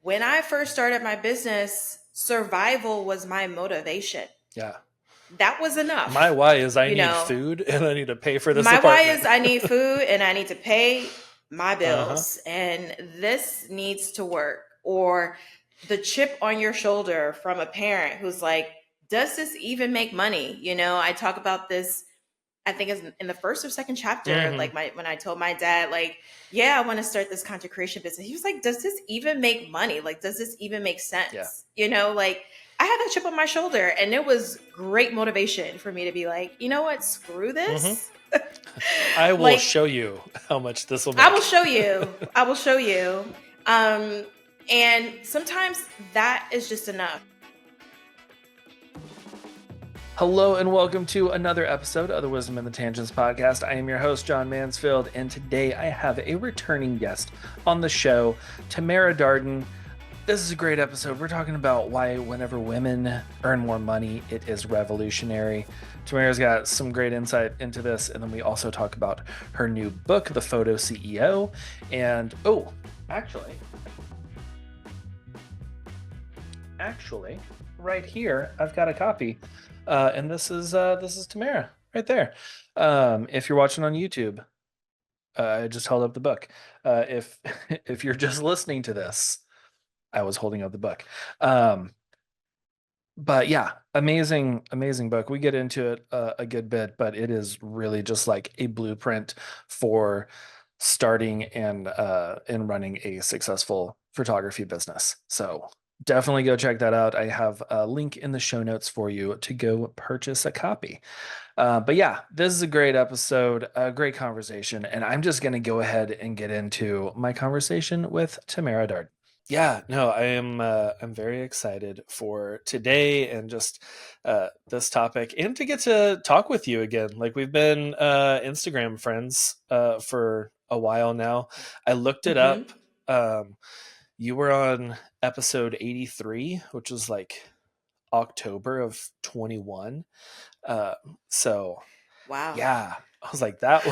when I first started my business, survival was my motivation. Yeah. That was enough. My why is I You need know, food and I need to pay for this my why apartment. is I need food and I need to pay my Uh-huh. bills and this needs to work. Or the chip on your shoulder from a parent who's like, does this even make money? I talk about this, I think it's in the first or second chapter, Mm-hmm. like when I told my dad, like, yeah, I want to start this content creation business. He was like, does this even make money? Like, does this even make Yeah. sense? Like I had that chip on my shoulder and it was great motivation for me to be like, you know what? Screw Mm-hmm. this. I will Like, show you how much this will I will make. show you. I will show you. Um, and sometimes that is just enough. Hello and welcome to another episode of the Wisdom and the Tangents podcast. I am your host, John Mansfield, and today I have a returning guest on the show, Tamera Darden. This is a great episode. We're talking about why whenever women earn more money, it is revolutionary. Tamera's got some great insight into this, and then we also talk about her new book, The Photo CEO, and actually, right here, I've got a copy. And this is Tamera right there. If you're watching on YouTube, I just held up the book. If if you're just listening to this, I was holding up the book. But yeah, amazing book. We get into it a good bit, but it is really just like a blueprint for starting and running a successful photography business. So definitely go check that out. I have a link in the show notes for you to go purchase a copy. But yeah, this is a great episode, a great conversation, and I'm just going to go ahead and get into my conversation with Tamera Darden. Yeah, no, I'm very excited for today and just this topic and to get to talk with you again. Like we've been Instagram friends for a while now. I looked it up. Mm-hmm. You were on episode 83, which was like October of 21. Uh, so Wow. yeah, I was like, that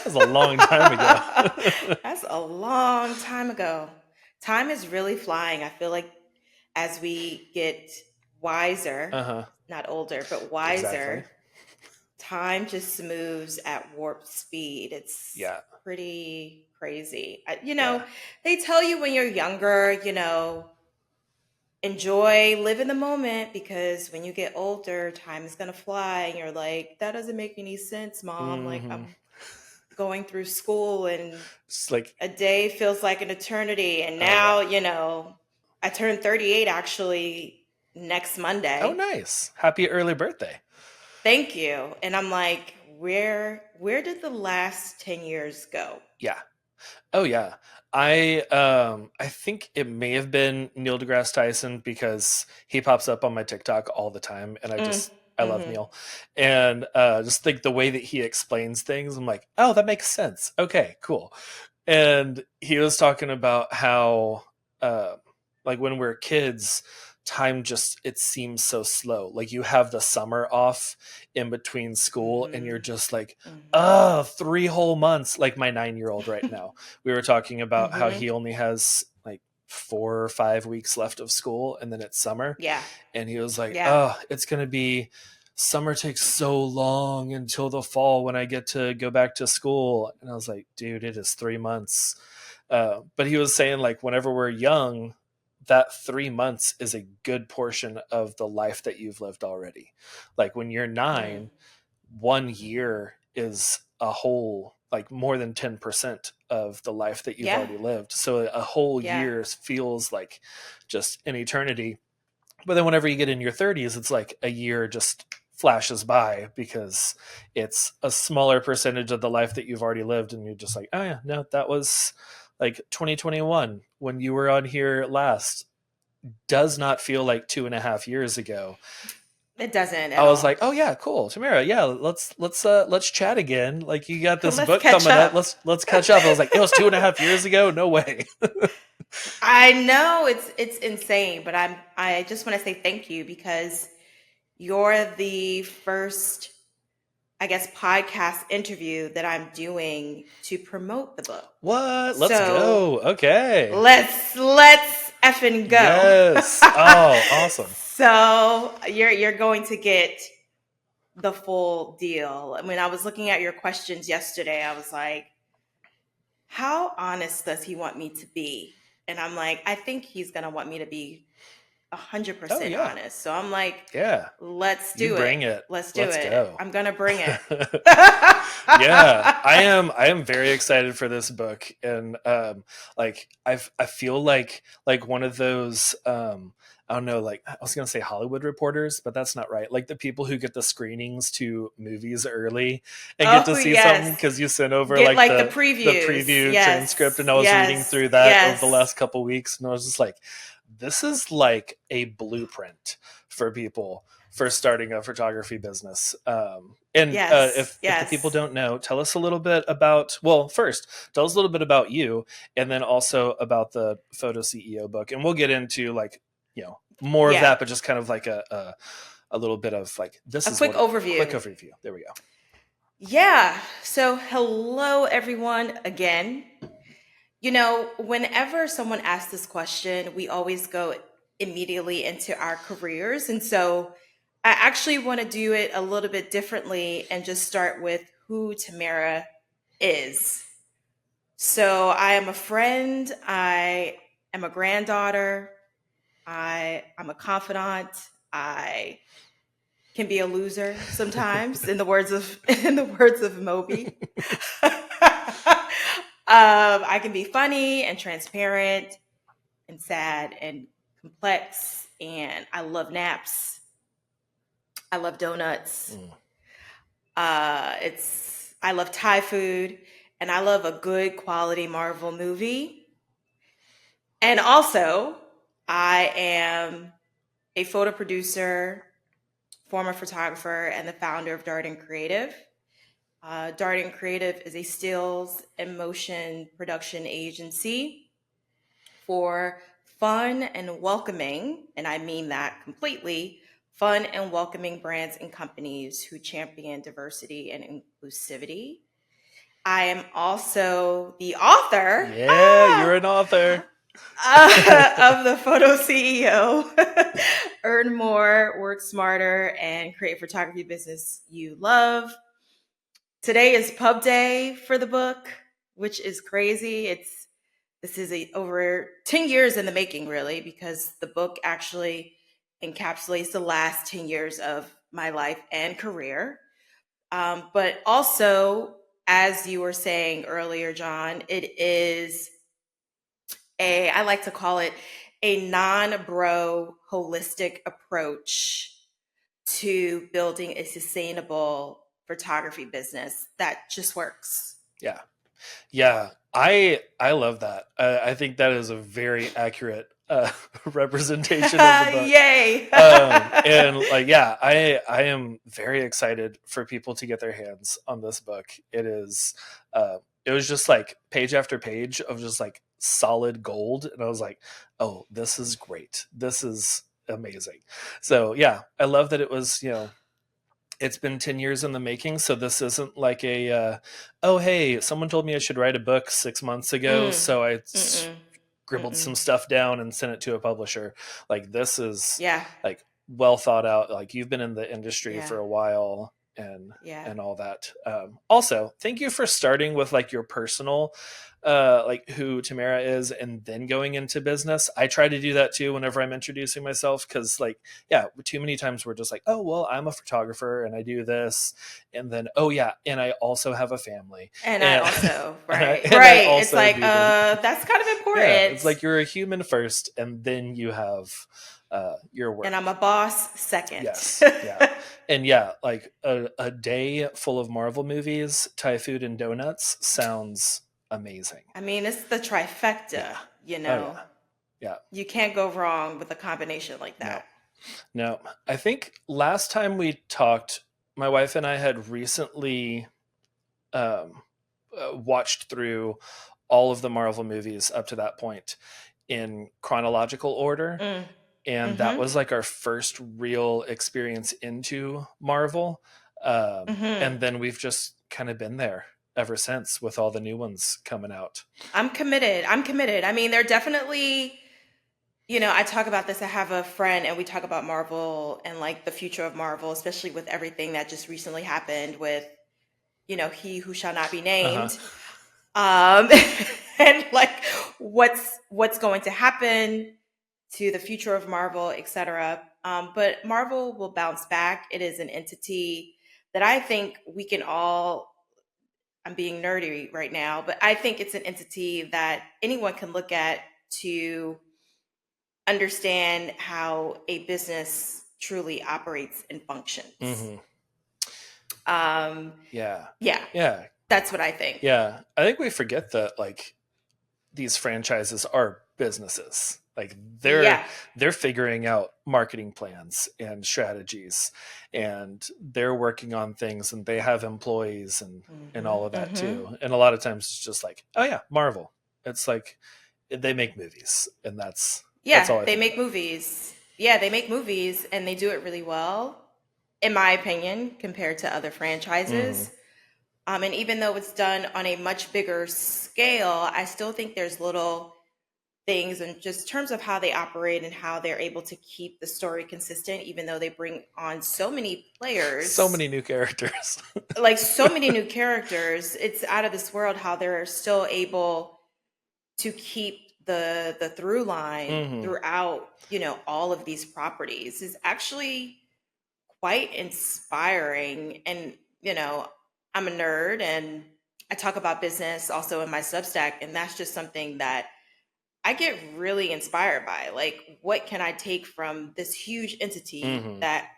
was a long time ago. That's a long time ago. Time is really flying. I feel like as we get wiser, Uh-huh. not older, but Exactly. wiser, time just moves at warp speed. It's Yeah. pretty crazy. Yeah. They tell you when you're younger, enjoy, live in the moment because when you get older, time is going to fly. And you're like, that doesn't make any sense, mom. Like, Mm-hmm. I'm going through school and It's like, a day feels like an eternity. And oh yeah. now, I turned 38 actually next Oh, Monday. nice. Happy early birthday. Thank you. And I'm like, where did the last 10 years go? Yeah. Oh yeah. I think it may have been Neil deGrasse Tyson because he pops up on my TikTok all the time and I love Mm-hmm. Neil. And just think the way that he explains things, I'm like, oh, that makes sense. Okay, cool. And he was talking about how uh like when we're kids, time just it seems so slow. Like you have the summer off in between school and you're Mm-hmm. just like, Mm-hmm. oh, 3 whole months. Like my 9-year-old right now, we were talking about how Mm-hmm. he only has like 4 or 5 weeks left of school and then it's summer. Yeah. And he was like, Yeah. oh, it's gonna be summer takes so long until the fall when I get to go back to school. And I was like, dude, it is 3 months. But he was saying like whenever we're young, that 3 months is a good portion of the life that you've lived already. Like when you're Mm. 9, one Mm-hmm. year is a whole like more than 10% of the life that you've Yeah. already lived. So a whole Yeah. year feels like just an eternity. But then whenever you get in your 30s, it's like a year just flashes by because it's a smaller percentage of the life that you've already lived. And you're just like, oh, yeah, no, that was like 2021 when you were on here last. Does not feel like 2.5 years ago. It doesn't at I was all. like, oh yeah, cool, Tamera. Yeah, let's chat again. Like you got this Let's book catch coming up. up. Let's catch up. I was like, it was 2.5 years ago. No way. I know it's insane, but I just want to say thank you because you're the first, I guess, podcast interview that I'm doing to promote the book. What? Let's So go. Okay. let's effing go. Yes. Oh, awesome. So you're going to get the full deal. I mean, I was looking at your questions yesterday. I was like, how honest does he want me to be? And I'm like, I think he's gonna want me to be Oh 100% yeah. honest. So I'm like, Yeah. let's You do it. bring it. Let's do Let's it. go. I'm gonna bring it. Yeah, I am very excited for this book, and like I feel like one of those I don't know, like I was gonna say Hollywood reporters, but that's not right. Like the people who get the screenings to movies early and get to Oh see something yes. because you sent over Get like like the the previews. preview transcript, Yes. and I was reading Yes. through that over the Yes. last couple weeks, and I was just like, this is like a blueprint for people for starting a photography business. And Yes. if the people Yes. don't know, tell us a little bit about. Well, first, tell us a little bit about you, and then also about the Photo CEO book, and we'll get into like more of Yeah. that, but just kind of like a little bit of like this A is quick what quick overview. overview. There we go. Yeah. So hello everyone again. Whenever someone asks this question, we always go immediately into our careers. And so I actually want to do it a little bit differently and just start with who Tamara is. So I am a friend, I am a granddaughter, I'm a confidant, I can be a loser sometimes, in the words of Moby. I can be funny and transparent and sad and complex, and I love naps. I love donuts. Mm. It's I love Thai food, and I love a good quality Marvel movie. And also, I am a photo producer, former photographer, and the founder of Darden Creative. Darden Creative is a stills and motion production agency for fun and welcoming, and I mean that completely, fun and welcoming brands and companies who champion diversity and inclusivity. I am also the author Yeah, you're an author. of the Photo CEO. Earn more, work smarter, and create photography business you love. Today is pub day for the book, which is crazy. This is over 10 years in the making, really, because the book actually encapsulates the last 10 years of my life and career. But also, as you were saying earlier, John, it is I like to call it a non bro holistic approach to building a sustainable photography business that just works. Yeah. Yeah, I love that. I think that is a very accurate representation of the book. Yay. And like, yeah, I am very excited for people to get their hands on this book. It was just like page after page of just like solid gold, and I was like, oh, this is great. This is amazing. So yeah, I love that it was it's been 10 years in the making, so this isn't like oh hey, someone told me I should write a book 6 months ago, Mm, so I mm-mm, scribbled mm-mm. some stuff down and sent it to a publisher. Like this is Yeah, like well thought out. Like you've been in the industry yeah, for a while, and yeah. all that. Also, thank you for starting with like your personal like who Tamara is and then going into business. I try to do that too whenever I'm introducing myself, because like yeah, too many times we're just like, oh well, I'm a photographer and I do this, and then oh yeah, and I also have a family, And I and also, right, and I right. It's also like, do this. that's kind of Yeah, important. it's like you're a human first, and then you have your And I'm work. a boss second. Yes, yeah, and yeah, like a day full of Marvel movies, Thai food, and donuts sounds amazing. I mean, it's the Yeah. trifecta, you Oh know. yeah. Yeah. You can't go wrong with a combination like No. that. No. I think last time we talked, my wife and I had recently um, watched through all of the Marvel movies up to that point in chronological order. Mm. And that Mm-hmm. was like our first real experience into Marvel. Mm-hmm. And then we've just kind of been there ever since with all the new ones coming out. I'm committed. I'm committed. I mean, they're definitely I talk about this. I have a friend and we talk about Marvel and like the future of Marvel, especially with everything that just recently happened with, he who shall not be Uh-huh. named. Um and like what's going to happen to the future of Marvel, etc. But Marvel will bounce back. It is an entity that I think we can all, I'm being nerdy right now, but I think it's an entity that anyone can look at to understand how a business truly operates and functions. Hmm. Um, Yeah. yeah, Yeah. that's what I think. Yeah. I think we forget that like these franchises are businesses. Like Yeah. they're figuring out marketing plans and strategies, and they're working on things, and they have employees and Hmm. all of that Hmm. too. And a lot of times it's just like, oh yeah, Marvel. It's like they make movies, and that's Yeah, all I they think make about. movies. Yeah, they make movies and they do it really well, in my opinion, compared to other Hmm. franchises. And even though it's done on a much bigger scale, I still think there's little things in just terms of how they operate and how they're able to keep the story consistent, even though they bring on so many So players, many new characters. like so many new characters. It's out of this world how they're still able to keep the through line Hmm. throughout, all of these properties is actually quite inspiring. And, I'm a nerd and I talk about business also in my Substack, and that's just something that I get really inspired by. Like, what can I take from this huge entity Hmm. that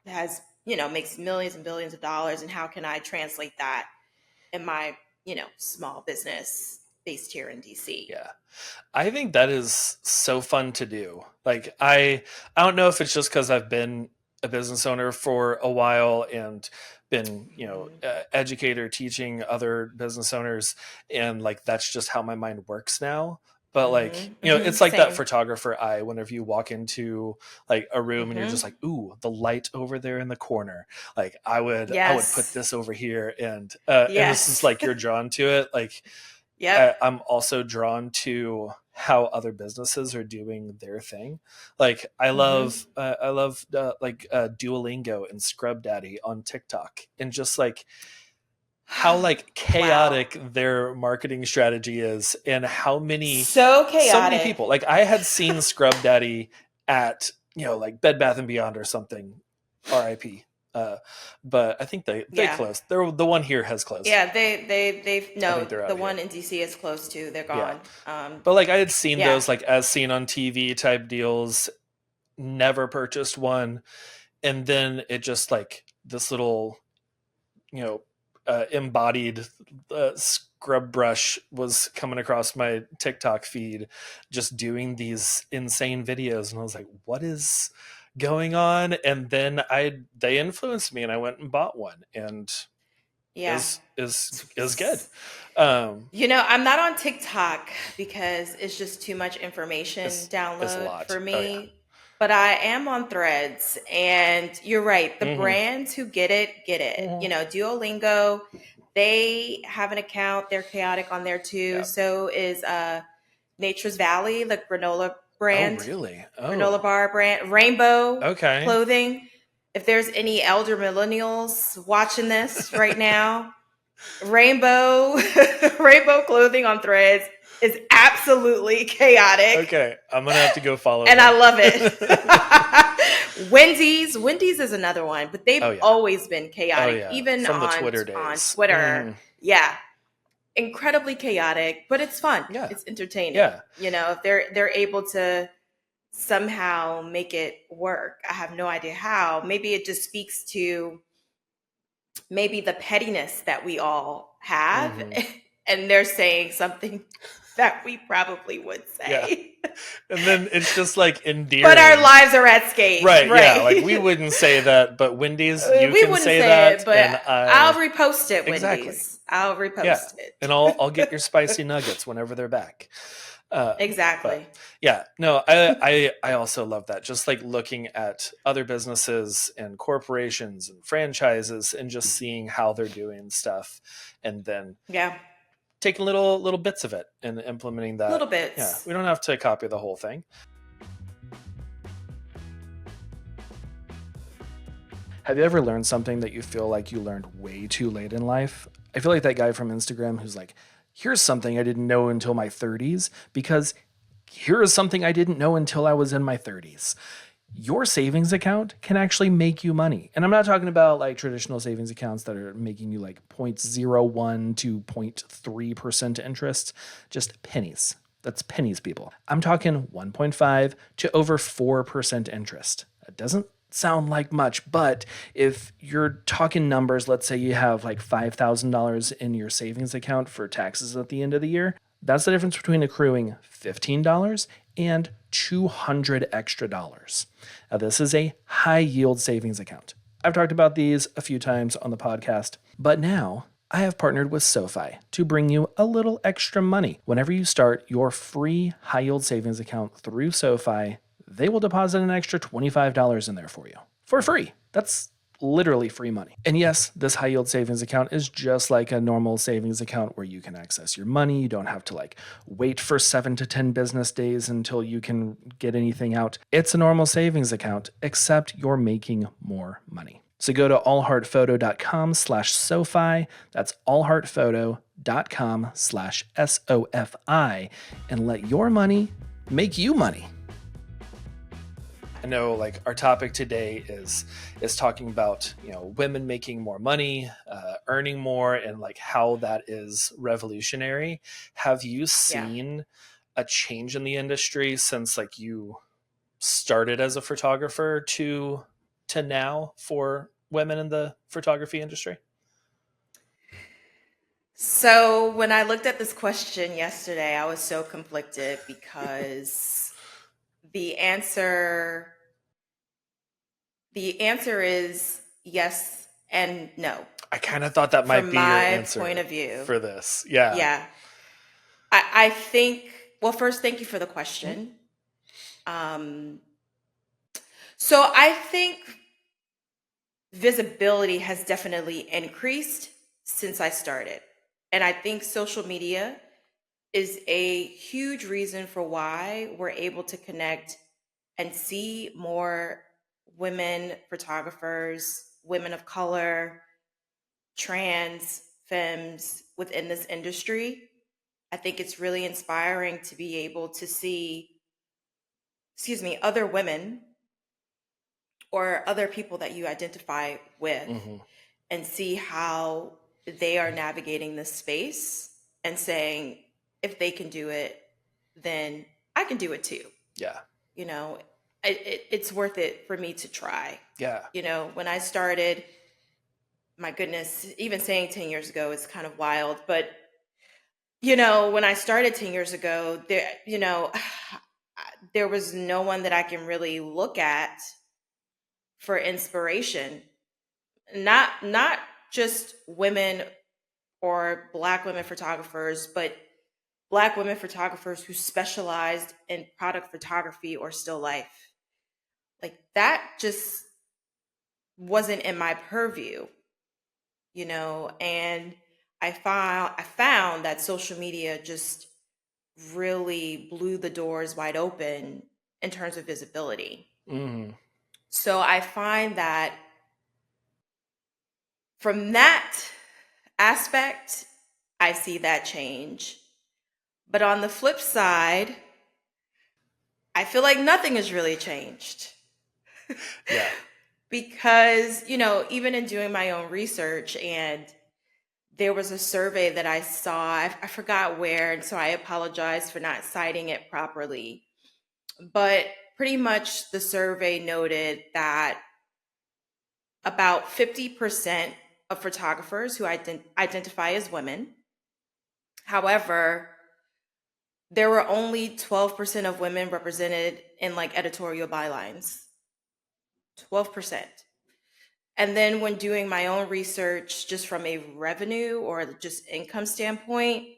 has, makes millions and billions of dollars, and how can I translate that in my, small business based here in DC? Yeah. I think that is so fun to do. Like I don't know if it's just cuz I've been a business owner for a while and been, educator teaching other business owners, and like that's just how my mind works now. But like, Mm-hmm. Mm-hmm. it's like that Same. photographer eye whenever you walk into like a room and you're just Mm-hmm. like, "Ooh, the light over there in the corner. Like I would put Yes. this over here." And this is Yes. like you're drawn to it. Like Yep. I'm also drawn to how other businesses are doing their thing. Like Mm-hmm. I love Duolingo and Scrub Daddy on TikTok, and just like how like Wow. chaotic their marketing strategy is, and how many So so many chaotic. people. Like I had seen Scrub Daddy at like Bed Bath and Beyond or something, RIP. Uh, but I think they Yeah. closed. They're the one here has closed. Yeah, they've I no, think they're the out one here. in DC is close to. They're Yeah. gone. But like I had seen Yeah. those like as seen on TV type deals, never purchased one, and then it just like this little, you know, embodied scrub brush was coming across my TikTok feed, just doing these insane videos, and I was like, what is going on? And then I they influenced me, and I went and bought one, and Yeah. is good. Um, I'm not on TikTok because it's just too much information is a download lot. for Oh yeah. me. But I am on Threads, and you're right. The Hmm. brands who get it, get it. Hmm. Duolingo, they have an account. They're chaotic on there too. Yeah. So is Nature's Valley, the granola Oh brand, really? granola Oh, bar brand, Rainbow okay. Clothing. If there's any elder millennials watching this right now, Rainbow Rainbow Clothing on Threads is absolutely chaotic, Okay, I'm gonna have to go follow and I them. love it. Wendy's is another one, but they've Oh yeah. always been Oh chaotic, yeah. even From the on Twitter on days. Twitter. Hmm. Yeah, incredibly chaotic, but it's fun. Yeah. It's entertaining. Yeah. If they're able to somehow make it work. I have no idea how. Maybe it just speaks to maybe the pettiness that we all have, Hmm. and they're saying something that we probably would Yeah. say. And then it's just like But our endearing. lives are at stake, Right, yeah. Like we right? wouldn't say that, but Wendy's, you We can wouldn't say say that, it, but and I'll I repost it, exactly. Wendy's. I'll Yeah. repost And I'll it. get your spicy nuggets whenever they're back. But Exactly. yeah, no, I also love that. Just like looking at other businesses and corporations and franchises, and just seeing how they're doing stuff, and then Yeah. taking little bits of it and implementing that. Little Yeah, bits. we don't have to copy the whole thing. Have you ever learned something that you feel like you learned way too late in life? I feel like that guy from Instagram who's like, here's something I didn't know until my 30s, because here is something I didn't know until I was in my 30s. Your savings account can actually make you money. And I'm not talking about like traditional savings accounts that are making you like 0.01 to 0.3% interest, just pennies. That's pennies, people. I'm talking 1.5 to over 4% interest. It doesn't sound like much, but if you're talking numbers, let's say you have like $5,000 in your savings account for taxes at the end of the year, that's the difference between accruing $15 and 200 extra dollars. Now, this is a high yield savings account. I've talked about these a few times on the podcast, but now I have partnered with SoFi to bring you a little extra money. Whenever you start your free high yield savings account through SoFi, they will deposit an extra $25 in there for you for free. That's literally free money. And yes, this high yield savings account is just like a normal savings account where you can access your money. You don't have to like wait for 7 to 10 business days until you can get anything out. It's a normal savings account, except you're making more money. So go to allheartphoto.com/SoFi. That's allheartphoto.com/SOFI and let your money make you money. I know like our topic today is talking about women making more money, earning more, and like how that is revolutionary. Have you Yeah. seen a change in the industry since like you started as a photographer to now for women in the photography industry? So when I looked at this question yesterday, I was so conflicted because the answer the answer is yes and no I kind of thought that might from be your my point answer of view. for this. Yeah. Yeah. I think, well, first, thank you for the Mhm. question. Um, so I think visibility has definitely increased since I started. And I think social media is a huge reason for why we're able to connect and see more women photographers, women of color, trans, femmes within this industry. I think it's really inspiring to be able to see, other women or other people that you identify with Mhm. and see how they are navigating this space and saying, if they can do it, then I can do it too. Yeah. You know, it's worth it for me to try. Yeah. When I started, my goodness, even saying 10 years ago is kind of wild, but when I started 10 years ago, there was no one that I can really look at for inspiration. Not just women or black women photographers, but black women photographers who specialized in product photography or still life. Like that just wasn't in my purview, and I found that social media just really blew the doors wide open in terms of visibility. Mhm. So I find that from that aspect, I see that change. But on the flip side, I feel like nothing has really changed Yeah. because, even in doing my own research, and there was a survey that I saw, I forgot where, and so I apologize for not citing it properly. But pretty much the survey noted that about 50% of photographers who identify as women. However, there were only 12% of women represented in like editorial bylines. 12%. And then when doing my own research, just from a revenue or just income standpoint,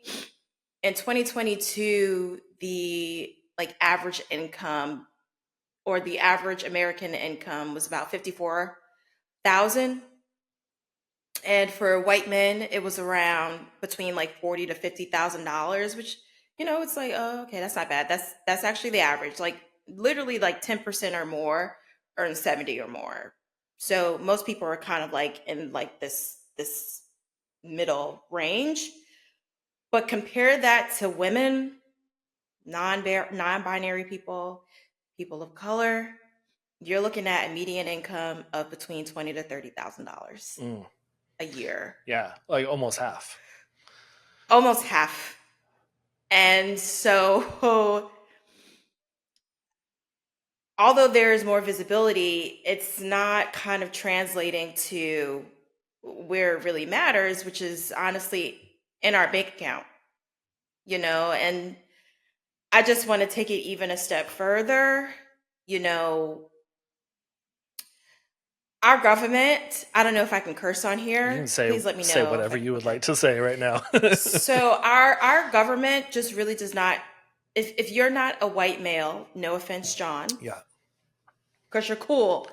in 2022, the like average income or the average American income was about 54,000. And for white men, it was around between like 40 to $50,000, which, it's like, oh, okay, that's not bad. That's actually the average. Like literally like 10% or more earn 70 or more. So most people are kind of like in like this middle range. But compare that to women, non-binary people, people of color, you're looking at a median income of between twenty to $30,000 Mm. a year, Yeah, like almost half. almost half. And so, although there is more visibility, it's not kind of translating to where it really matters, which is honestly in our bank account, and I just want to take it even a step further. You know, our government, I don't know if I can curse on You here. can say Please let me say know if whatever I you would okay. like to say right now. So our government just really does not, if you're not a white male, no offense, John, Yeah. because you're cool.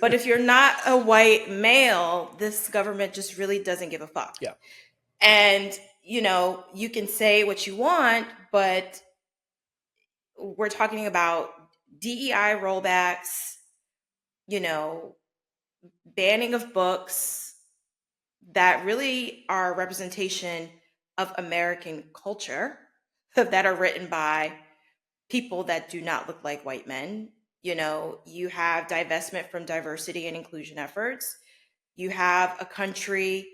But if you're not a white male, this government just really doesn't give a fuck. Yeah. And, you can say what you want, but we're talking about DEI rollbacks, you know, banning of books that really are a representation of American culture that are written by people that do not look like white men. You have divestment from diversity and inclusion efforts. You have a country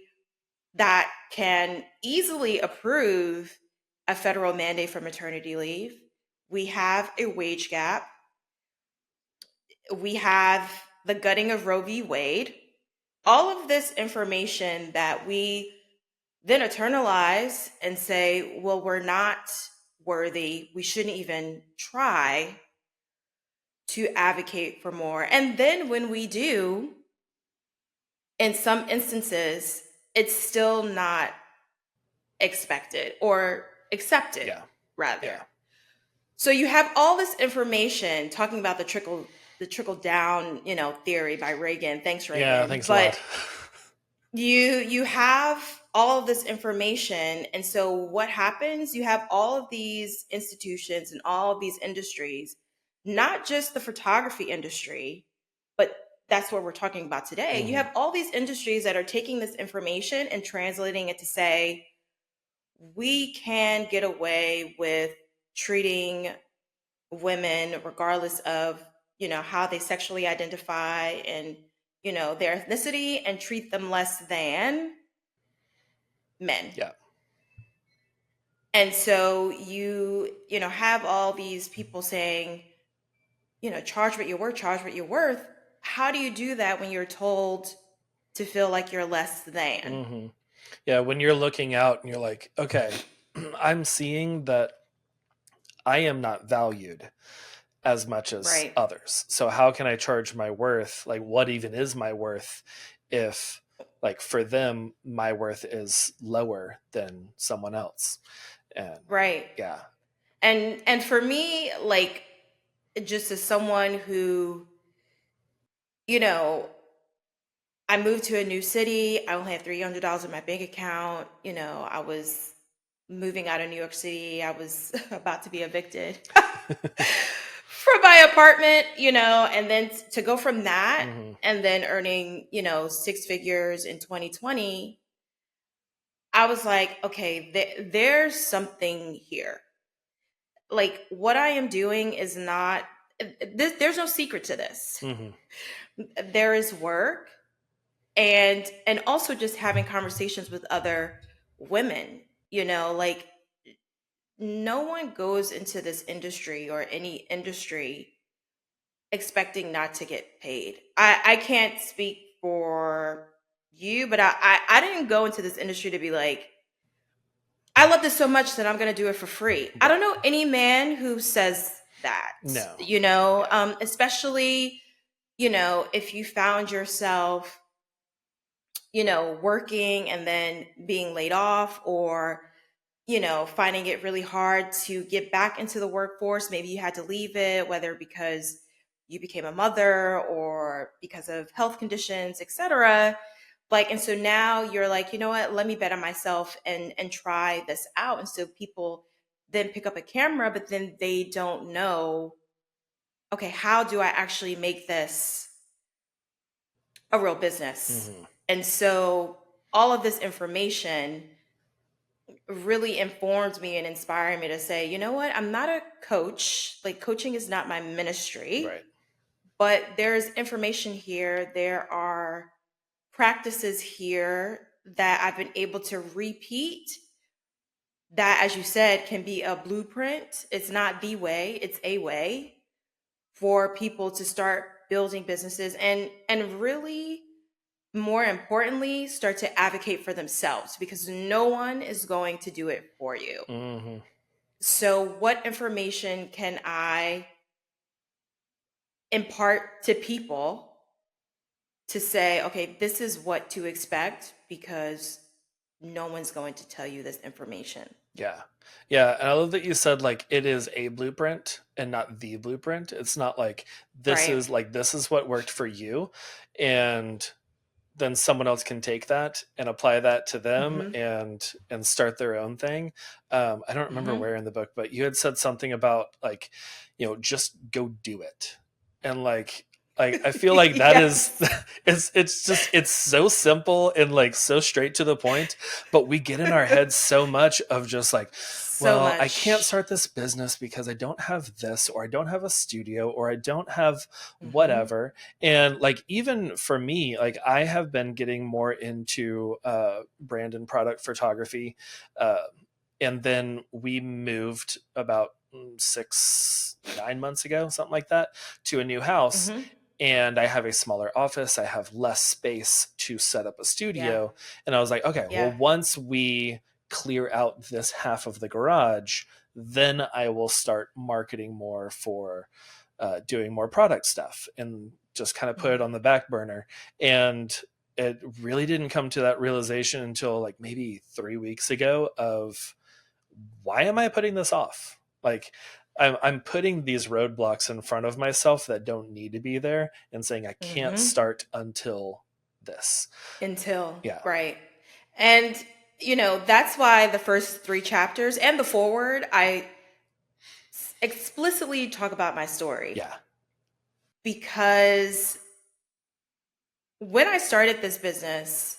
that can easily approve a federal mandate for maternity leave. We have a wage gap. We have the gutting of Roe v. Wade. All of this information that we then eternalize and say, well, we're not worthy. We shouldn't even try to advocate for more. And then when we do, in some instances, it's still not expected or accepted, Yeah. rather. Yeah. So you have all this information talking about the trickle down, theory by Reagan. Thanks, Yeah, Reagan. thanks a But lot. you have all of this information, and so what happens? You have all of these institutions and all of these industries, not just the photography industry, but that's what we're talking about today. You Mhm. have all these industries that are taking this information and translating it to say, we can get away with treating women regardless of how they sexually identify and their ethnicity, and treat them less than men. Yeah. And so you have all these people saying, charge what you're worth, charge what you're worth. How do you do that when you're told to feel like you're less than? Mhm. Yeah, when you're looking out and you're like, okay, I'm seeing that I am not valued as much as Right. others. So how can I charge my worth? Like what even is my worth if like for them my worth is lower than someone else? And Right. yeah. And for me, like, just as someone who, you know, I moved to a new city. I only had $300 in my bank account. I was moving out of New York City. I was about to be evicted from my apartment, and then to go from that Mhm. and then earning, six figures in 2020, I was like, okay, there's something here. Like, what I am doing is not, there's no secret to this. Mhm. There is work, and also just having conversations with other women, like, no one goes into this industry or any industry expecting not to get paid. I can't speak for you, but I didn't go into this industry to be like, I love this so much that I'm going to do it for free. I don't Right. know any man who says that, No. Yeah. especially, if you found yourself, working and then being laid off, or, finding it really hard to get back into the workforce. Maybe you had to leave it, whether because you became a mother or because of health conditions, etc. Like, and so now you're like, you know what, let me bet on myself and try this out. And so people then pick up a camera, but then they don't know, okay, how do I actually make this a real business. Hmm. And so all of this information really informed me and inspired me to say, you know what, I'm not a coach. Like, coaching is not my ministry, Right. but there's information here. There are practices here that I've been able to repeat that, as you said, can be a blueprint. It's not the way, it's a way for people to start building businesses and really, more importantly, start to advocate for themselves, because no one is going to do it for you. Hmm. So what information can I impart to people to say, okay, this is what to expect, because no one's going to tell you this information. Yeah. Yeah. And I love that you said like it is a blueprint and not the blueprint. It's not Right. like this is what worked for you. And then someone else can take that and apply that to them Mm-hmm. and start their own thing. I don't remember Mm-hmm. where in the book, but you had said something about like, just go do it. And like I feel like that is Yes. it's just it's so simple and like so straight to the point, but we get in our heads so much of just like, So well, I can't much. start this business because I don't have this, or I don't have a studio, or I don't have Mm-hmm. whatever. And like even for me, like I have been getting more into brand and product photography, uh, and then we moved about 6 9 months ago, something like that, to a new house. Mm-hmm. And I have a smaller office. I have less space to set up a Yeah. studio. And I was like, okay, well, Yeah. once we clear out this half of the garage, then I will start marketing more for doing more product stuff, and just kind of put it Mm-hmm. on the back burner. And it really didn't come to that realization until like maybe 3 weeks ago of, why am I putting this off? Like I'm putting these roadblocks in front of myself that don't need to be there, and saying I can't Mm-hmm. start until this. Until, Yeah. right. And, that's why the first three chapters and the forward, I explicitly talk about my story, Yeah. because when I started this business,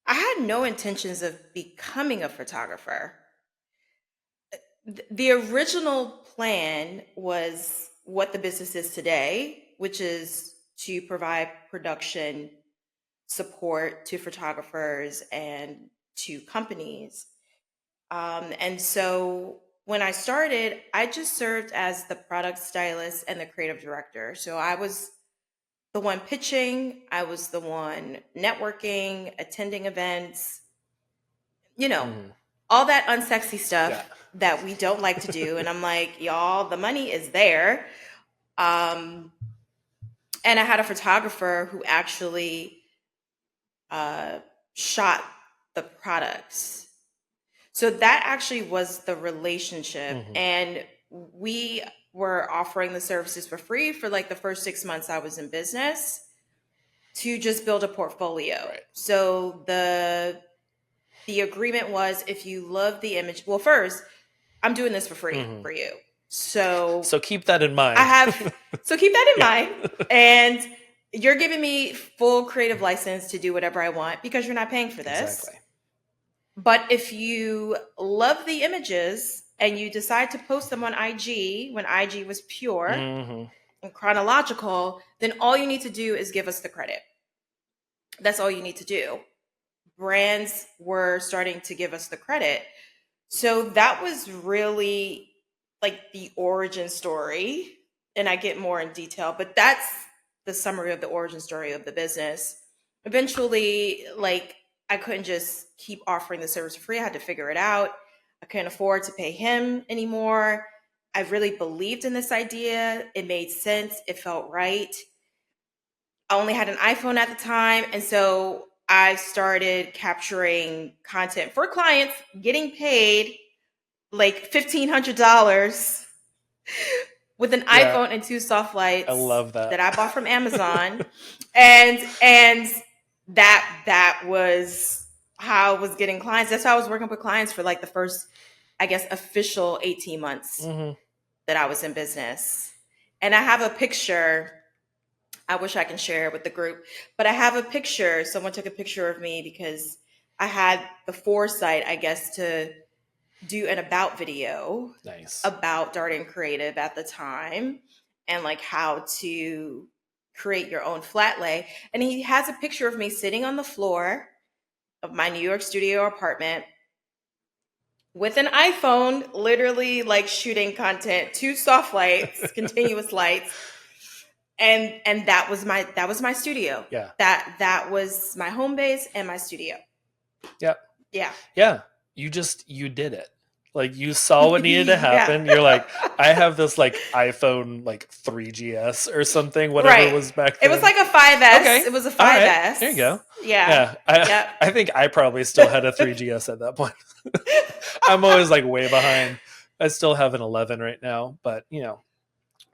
I had no intentions of becoming a photographer. The original plan was what the business is today, which is to provide production support to photographers and to companies. And so when I started, I just served as the product stylist and the creative director. So I was the one pitching, I was the one networking, attending events, you know, Hmm. all that unsexy Yeah. stuff that we don't like to do. And I'm like, y'all, the money is there. Um, and I had a photographer who actually uh, shot the products. So that actually was the relationship. Hmm. And we were offering the services for free for like the first 6 months I was in business, to just build a portfolio. Right. So the agreement was, if you love the image, well, first, I'm doing this for free Hmm. for you. So So keep that in I mind. have, so keep that in Yeah. mind. And you're giving me full creative license to do whatever I want, because you're not paying for this. Exactly. But if you love the images and you decide to post them on IG when IG was pure Hmm. and chronological, then all you need to do is give us the credit. That's all you need to do. Brands were starting to give us the credit. So that was really like the origin story. And I get more in detail, but that's the summary of the origin story of the business. Eventually, like, I couldn't just keep offering the service for free. I had to figure it out. I couldn't afford to pay him anymore. I really believed in this idea. It made sense. It felt right. I only had an iPhone at the time. And so I started capturing content for clients, getting paid like $1,500 with an Yeah. iPhone and two soft I lights love that. that I bought from Amazon. And that was how I was getting clients. That's how I was working with clients for like the first, I guess, official 18 months Hmm. that I was in business. And I have a picture I wish I can share it with the group, but I have a picture. Someone took a picture of me because I had the foresight, I guess, to do an about video Nice. about Darden Creative at the time and like how to create your own flat lay. And he has a picture of me sitting on the floor of my New York studio apartment with an iPhone, literally like shooting content, two soft lights, continuous lights. And that was my studio. Yeah. That was my home base and my studio. Yeah. Yeah. Yeah. You did it. Like you saw what needed to Yeah. happen. You're like, I have this like iPhone like 3GS or something, whatever Right. was back It was then. like a 5S. Okay. It was a All right. There you 5S. go. Yeah. Yeah. I Yep. I think I probably still had a 3GS at that point. I'm always like way behind. I still have an 11 right now, but Oh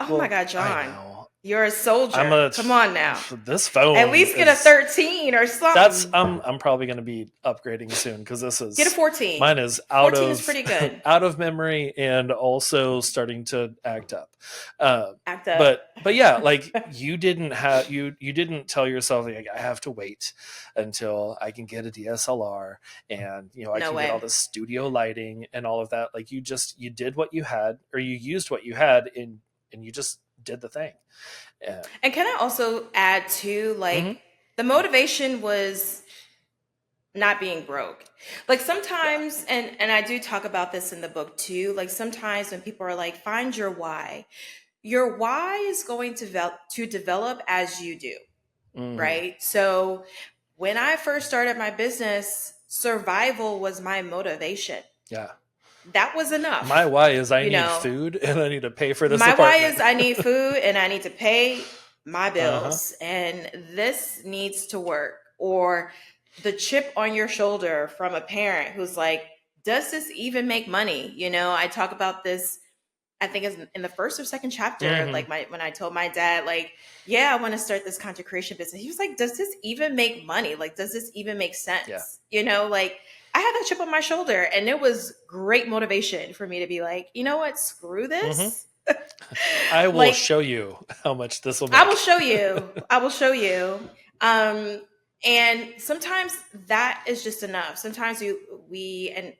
my well, God, I John. know. You're a I'm soldier. a Come on now. this At phone least get a is 13 or that's something. I'm probably going to be upgrading soon because this Get a is 14. mine is out 14 is of pretty good. out of memory and also starting to act up. Uh, Act up. but yeah, like you didn't tell yourself like I have to wait until I can get a DSLR and I No can get all way. this studio lighting and all of that. Like you did what you had or you used what you had and you just did the thing. Yeah. And can I also add too, like Hmm. the motivation was not being broke. Like Yeah. sometimes, and I do talk about this in the book too, like sometimes when people are like, find your why is going to develop as you do, Hmm. right? So when I first started my business, survival was my motivation. Yeah. That was My enough. why is I You need know, food and I need to pay for this my why apartment. is I need food and I need to pay my Uh-huh. bills and this needs to work. Or the chip on your shoulder from a parent who's like, does this even make money? I talk about this, I think it's in the first or second chapter, Hmm. like when I told my dad, like, yeah, I want to start this content creation business. He was like, does this even make money? Like, does this even make Yeah. sense? Like I had that chip on my shoulder and it was great motivation for me to be like, you know what? Screw Hmm. this. I will Like, show you how much this will I will make. show you. I will show you. Um, and sometimes that is just enough. Sometimes and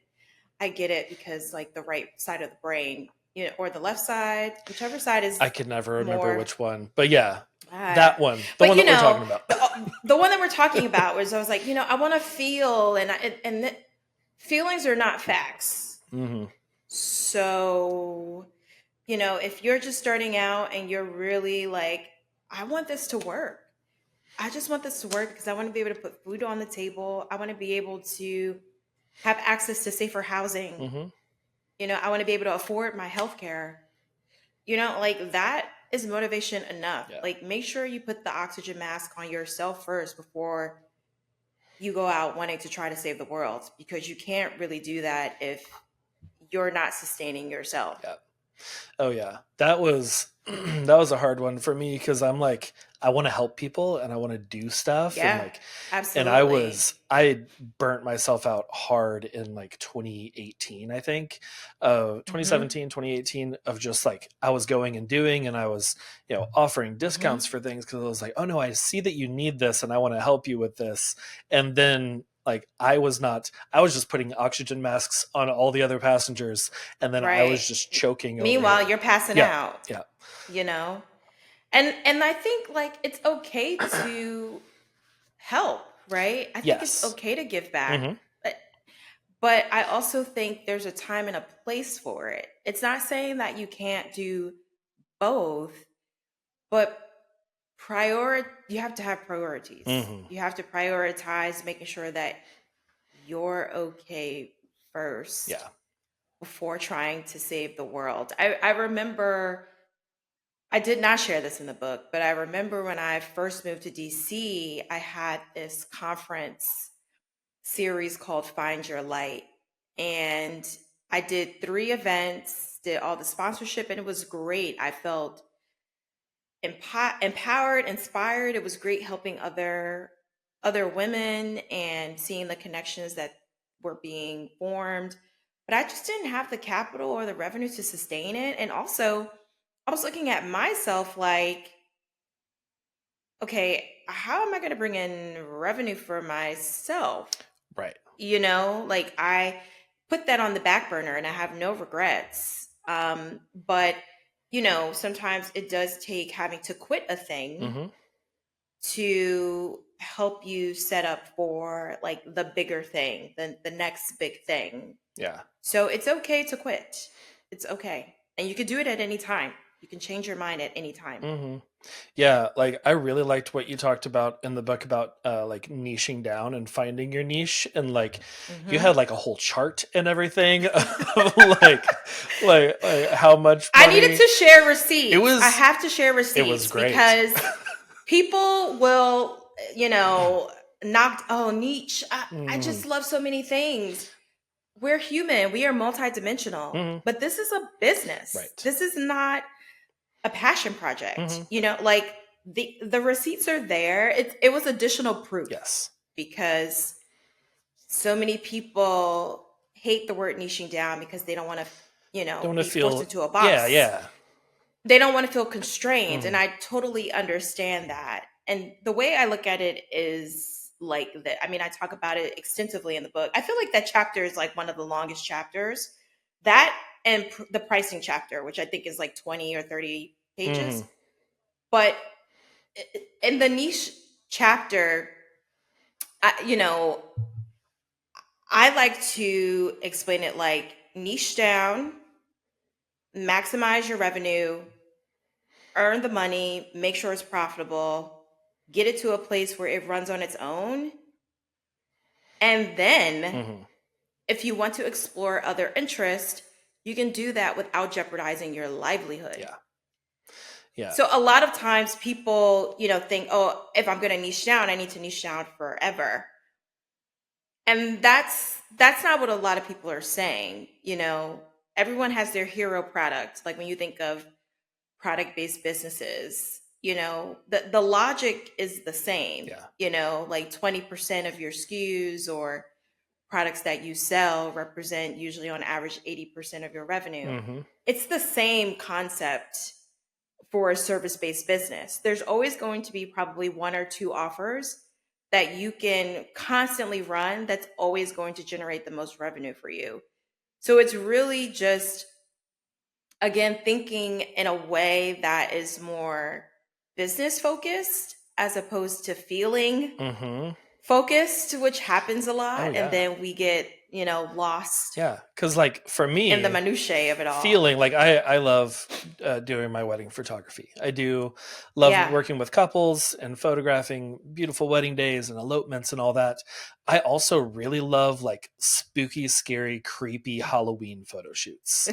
I get it because like the right side of the brain, or the left side, whichever side I is could never remember more. which one. But yeah, Uh, that one. The but one that we're talking about. the one that we're talking about was I was like, I want to feel, feelings are not facts. Hmm. So if you're just starting out and you're really like, I want this to work. I just want this to work because I want to be able to put food on the table. I want to be able to have access to safer housing. Hmm. I want to be able to afford my health care. Like that is motivation enough. Yeah. Like make sure you put the oxygen mask on yourself first before you go out wanting to try to save the world because you can't really do that if you're not sustaining yourself. Yeah. Oh yeah, that was that was a hard one for me because I'm like I want to help people and I want to do stuff and Yeah, like and absolutely. I burnt myself out hard in like 2018 I think 2017 2018 of just like I was going and doing and I was offering discounts Hmm. for things because I was like, oh no, I see that you need this and I want to help you with this. And then like I was just putting oxygen masks on all the other passengers and then I was Right. just choking over Meanwhile, here. you're passing Yeah. out, Yeah. you know? And I think like it's okay to help, right? I think it's Yes. okay to give back. Hmm. But but I also think there's a time and a place for it. It's not saying that you can't do both, but you have to have priorities. Hmm. You have to prioritize making sure that you're okay Yeah. first before trying to save the world. I remember, I did not share this in the book, but I remember when I first moved to DC, I had this conference series called Find Your Light. And I did 3 events, did all the sponsorship, and it was great. I felt empowered, inspired. It was great helping other women and seeing the connections that were being formed. But I just didn't have the capital or the revenue to sustain it. And also, I was looking at myself like, okay, how am I going to bring in revenue for myself? Right. Like I put that on the back burner and I have no regrets. But sometimes it does take having to quit a thing Mm-hmm. to help you set up for like the bigger thing, the next big thing. Yeah. So it's okay to quit. It's okay. And you can do it at any time. You can change your mind at any time. Mm-hmm. Yeah, like I really liked what you talked about in the book about like niching down and finding your niche, and like you Hmm. had like a whole chart and everything of like how much I needed money to share it receipts. I was. have to share It was receipts great. because people will, knock, oh, niche. I Mm-hmm. just love so many things. We're human, we are multidimensional, Mm-hmm. but this is a business. Right. This is not a passion project. Mm-hmm. Like the receipts are there. It was additional proof Yes. because so many people hate the word niching down because they don't want to, Don't want to be forced feel. into a Yeah. box. Yeah. They don't want to feel constrained, and Mm-hmm. I totally understand that. And the way I look at it is like that. I mean, I talk about it extensively in the book. I feel like that chapter is like one of the longest chapters. That and the pricing chapter, which I think is like 20 or 30 Mm-hmm. pages. But in the niche chapter, I, you know, I like to explain it like niche down, maximize your revenue, earn the money, make sure it's profitable, get it to a place where it runs on its own. And then Mm-hmm. if you want to explore other interests, you can do that without jeopardizing your livelihood. Yeah. Yeah. So a lot of times people, think, oh, if I'm going to niche down, I need to niche down forever. And that's not what a lot of people are saying. Everyone has their hero product. Like when you think of product-based businesses, the logic is the same. Yeah. Like 20% of your SKUs or products that you sell represent usually on average 80% of your revenue. Mm-hmm. It's the same concept for a service-based business. There's always going to be probably one or two offers that you can constantly run that's always going to generate the most revenue for you. So it's really just, again, thinking in a way that is more business focused as opposed to feeling Mm-hmm. focused, which happens a Oh lot. And yeah. then we get, lost Yeah. Because like for in the me, minutiae of it all. feeling like I love doing my wedding photography. I do love Yeah. working with couples and photographing beautiful wedding days and elopements and all that. I also really love like spooky, scary, creepy Halloween photo shoots.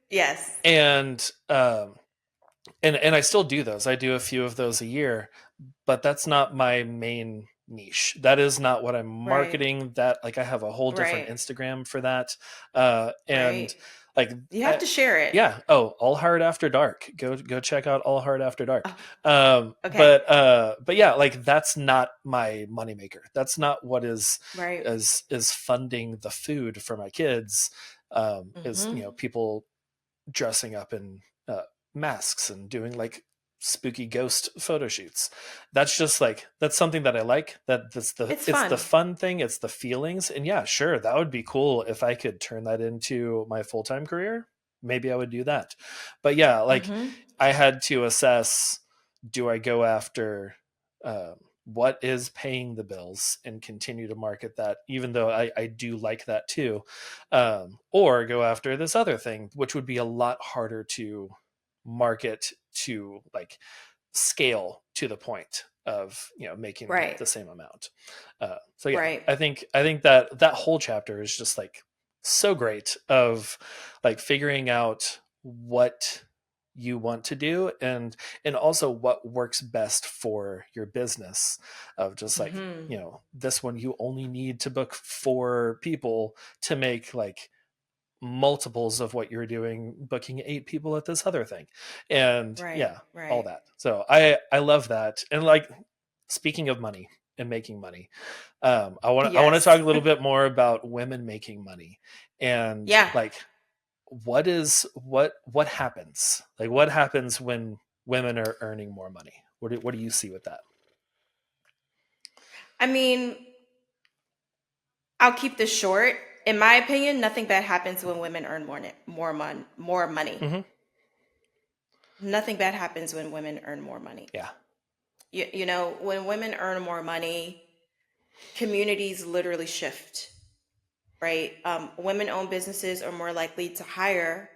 Yes. And and I still do those. I do a few of those a year, but that's not my main niche. That is not what I'm Right. marketing. That like I have a whole different Right. Instagram for that. And Right. like You have to share it. yeah. Oh, All Hard After Dark. Go check out All Hard After Dark. Oh, okay. But yeah, like that's not my moneymaker. That's not what Right. is funding the food for my kids. Is Hmm. people dressing up in masks and doing like spooky ghost photo shoots. That's just like that's something that I like. It's It's the fun. fun thing, it's the feelings. And yeah, sure, that would be cool if I could turn that into my full-time career. Maybe I would do that. But yeah, like Hmm. I had to assess, do I go after what is paying the bills and continue to market that, even though I do like that too, or go after this other thing, which would be a lot harder to market to like scale to the point of making Right. the same amount. So yeah, Right. I think that that whole chapter is just like so great of like figuring out what you want to do, and also what works best for your business, of just like Hmm. this one you only need to book 4 people to make like multiples of what you're doing booking 8 people at this other thing. And Right. yeah, all Right. that. So I love that. And like speaking of money and making money, I want to talk Yes. a little bit more about women making money, and Yeah. like what happens, like what happens when women are earning more money. What do you see with that? I mean, I'll keep this short. In my opinion, nothing bad happens when women earn more money. Mm-hmm. Nothing bad happens when women earn more money. Yeah. You know, when women earn more money, communities literally shift, right? Women-owned businesses are more likely to hire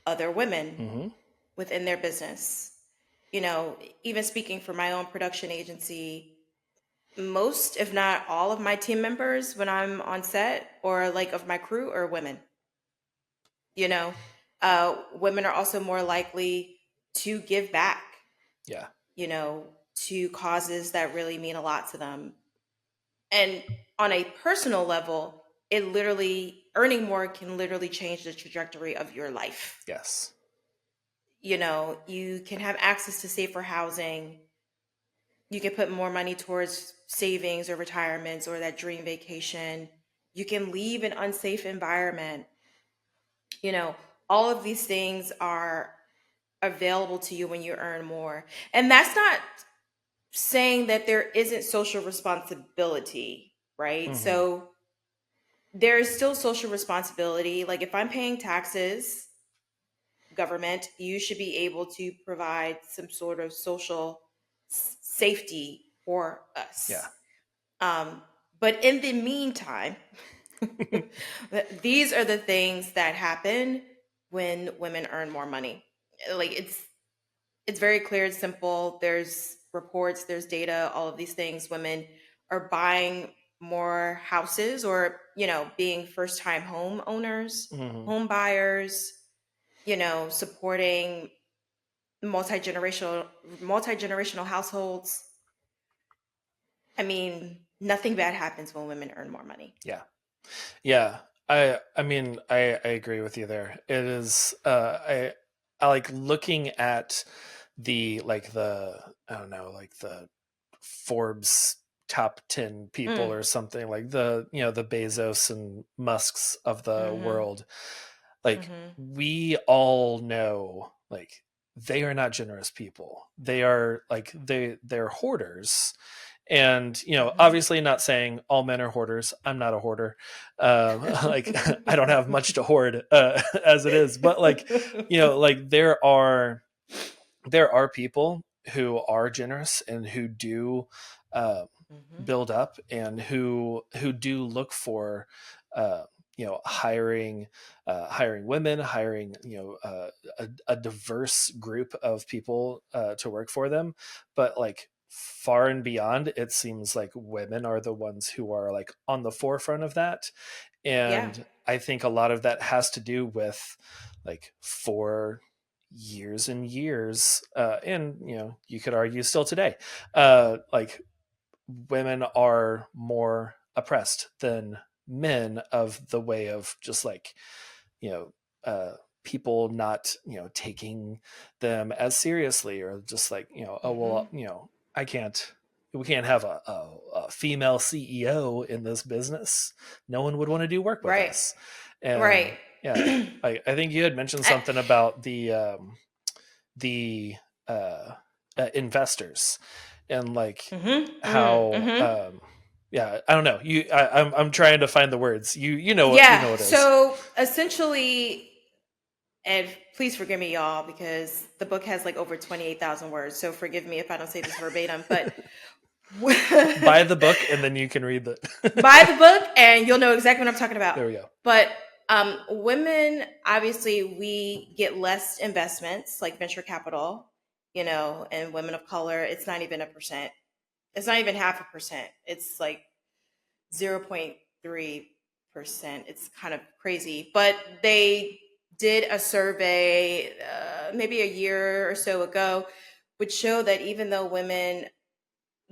other women Mm-hmm. within their business. You know, even speaking for my own production agency, most, if not all, of my team members when I'm on set or like of my crew are women. You know, women are also more likely to give back, Yeah. you know, to causes that really mean a lot to them. And on a personal level, it literally, earning more can literally change the trajectory of your life. Yes. You know, you can have access to safer housing. You can put more money towards savings or retirements or that dream vacation. You can leave an unsafe environment. You know, all of these things are available to you when you earn more. And that's not saying that there isn't social responsibility, right? Mm-hmm. So there is still social responsibility. Like if I'm paying taxes, government, you should be able to provide some sort of social safety for Yeah. us. Um, but in the meantime, these are the things that happen when women earn more money. Like it's very clear, it's simple. There's reports, there's data, all of these things. Women are buying more houses or, you know, being first time home owners, Mm-hmm. home buyers, you know, supporting multi-generational multi-generational households. I mean, nothing bad happens when women earn more money. Yeah. Yeah. I mean I agree with you there. It is I like looking at the like the I don't know, like the Forbes top 10 people Mm, or something, like the, you know, the Bezos and Musks of the mm-hmm, world. Like mm-hmm, we all know like they are not generous people. They are like they're hoarders. And you know, obviously not saying all men are hoarders. I'm not a hoarder. Like I don't have much to hoard as it is, but like, you know, like there are people who are generous and who do uh, mm-hmm, build up and who do look for uh, you know, hiring women, hiring, you know, a diverse group of people to work for them. But like far and beyond, it seems like women are the ones who are like on the forefront of that. yeah, And I think a lot of that has to do with like for years and years, and you know, you could argue still today, like women are more oppressed than men, of the way of just like, you know, people not, you know, taking them as seriously, or just like, you know, oh mm-hmm, well, you know, I can't we can't have a female CEO in this business. No one would want to do work with right, us. right. And yeah, I think you had mentioned I, something about the investors, and like mm-hmm, mm-hmm, how mm-hmm. yeah, I don't know, I'm trying to find the words. You know what, you know Yeah. what it is. So essentially, and please forgive me, y'all, because the book has like over 28,000 words. So forgive me if I don't say this verbatim, but Buy the book and then you can read the buy the book and you'll know exactly what I'm talking about. there we go. But women, obviously, we get less investments like venture capital, you know, and women of color, it's not even a percent. It's not even half a percent. It's like 0.3%. It's kind of crazy. But they did a survey maybe a year or so ago, which showed that even though women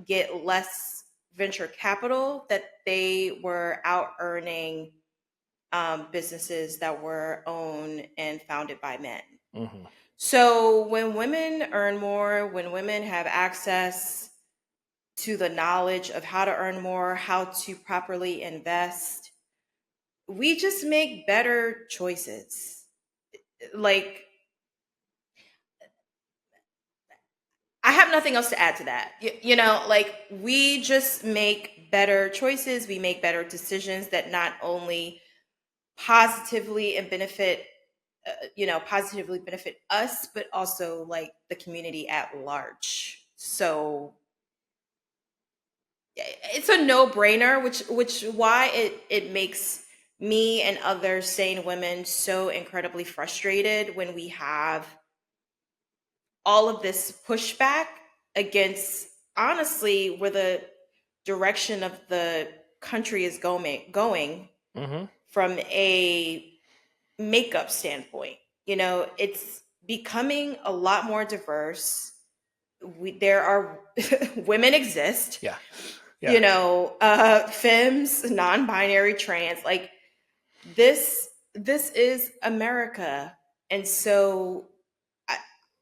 get less venture capital, that they were out earning businesses that were owned and founded by men. Hmm. So when women earn more, when women have access to the knowledge of how to earn more, how to properly invest, we just make better choices. Like I have nothing else to add to that. You know, like we just make better choices, we make better decisions that not only positively and benefit positively benefit us, but also like the community at large. So it's a no-brainer, which why it makes me and other sane women so incredibly frustrated when we have all of this pushback against honestly where the direction of the country is going Mm-hmm. from a makeup standpoint. You know, it's becoming a lot more diverse. There are women exist, Yeah. Yeah. femmes, non-binary, trans, like this is America. And so I,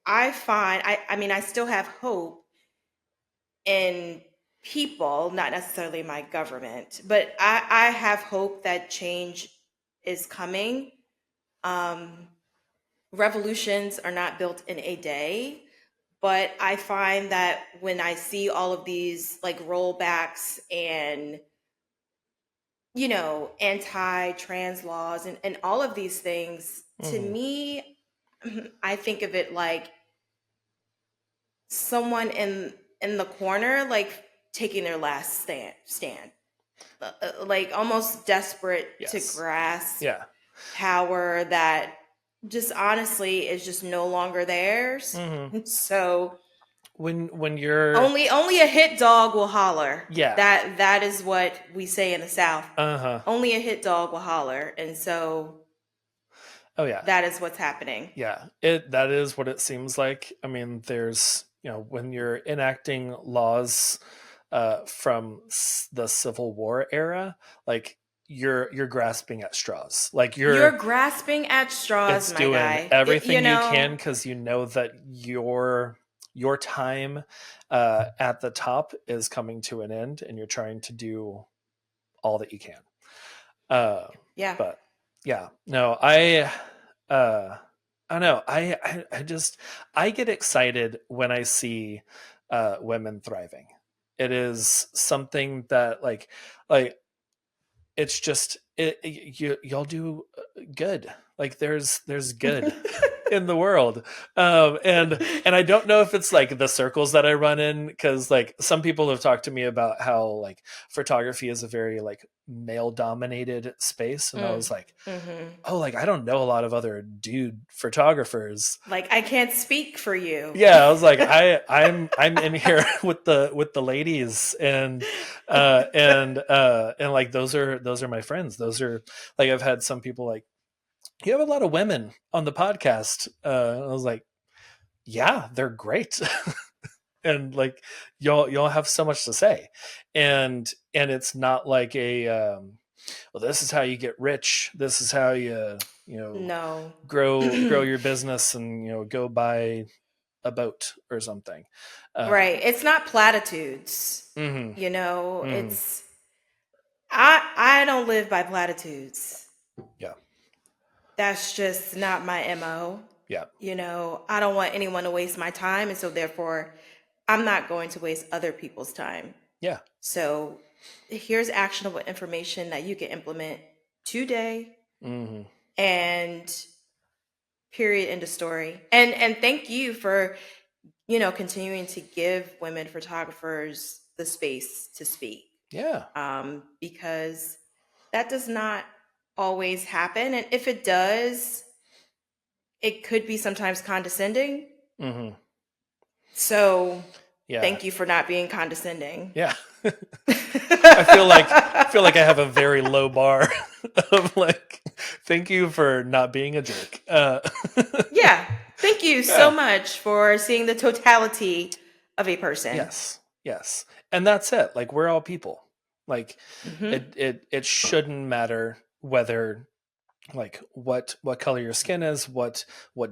I find I mean I still have hope in people, not necessarily my government, but I have hope that change is coming. Um, Revolutions are not built in a day, but I find that when I see all of these like rollbacks and anti-trans laws and all of these things, to Mm-hmm. me, I think of it like someone in the corner, like taking their last stand, like almost desperate to Yes. grasp Yeah. power that just honestly is just no longer theirs. Mm-hmm. So When you're only a hit dog will holler. yeah. That is what we say in the South. Uh-huh. Only a hit dog will holler, and so Oh yeah. that is what's happening. Yeah, it that is what it seems like. I mean, there's when you're enacting laws from the Civil War era, like you're grasping at straws. Like You're grasping at straws, it's my doing guy. everything you can because you know that your time at the top is coming to an end, and you're trying to do all that you can. Uh, Yeah. but yeah, no, uh, I don't know. I just I get excited when I see women thriving. It is something that like it's just y'all do good. Like there's good in the world. And I don't know if it's like the circles that I run in, because like some people have talked to me about how like photography is a very like male dominated space, and I Mm. was like, Hmm. oh, like I don't know a lot of other dude photographers. Like I can't speak for you. Yeah, I was like, I'm in here with the ladies, and like those are my friends. Those are like I've had some people like, you have a lot of women on the podcast. And I was like, yeah, they're great. And like y'all have so much to say, and it's not like a well, this is how you get rich, this is how you know No. grow your business, and go buy a boat or something. Right. It's not platitudes. Mm-hmm, mm-hmm, It's I don't live by platitudes. yeah, That's just not my MO. yeah, I don't want anyone to waste my time, and so therefore I'm not going to waste other people's time. yeah, So here's actionable information that you can implement today, mm-hmm, and period, end of story. And thank you for continuing to give women photographers the space to speak, yeah, because that does not always happen, and if it does, it could be sometimes condescending. mm-hmm, So yeah, thank you for not being condescending. yeah. I feel like I have a very low bar of like, thank you for not being a jerk. Yeah. Thank you so Yeah. much for seeing the totality of a person. Yes. Yes. And that's it. Like we're all people. Like Hmm. it shouldn't matter whether like what color your skin is, what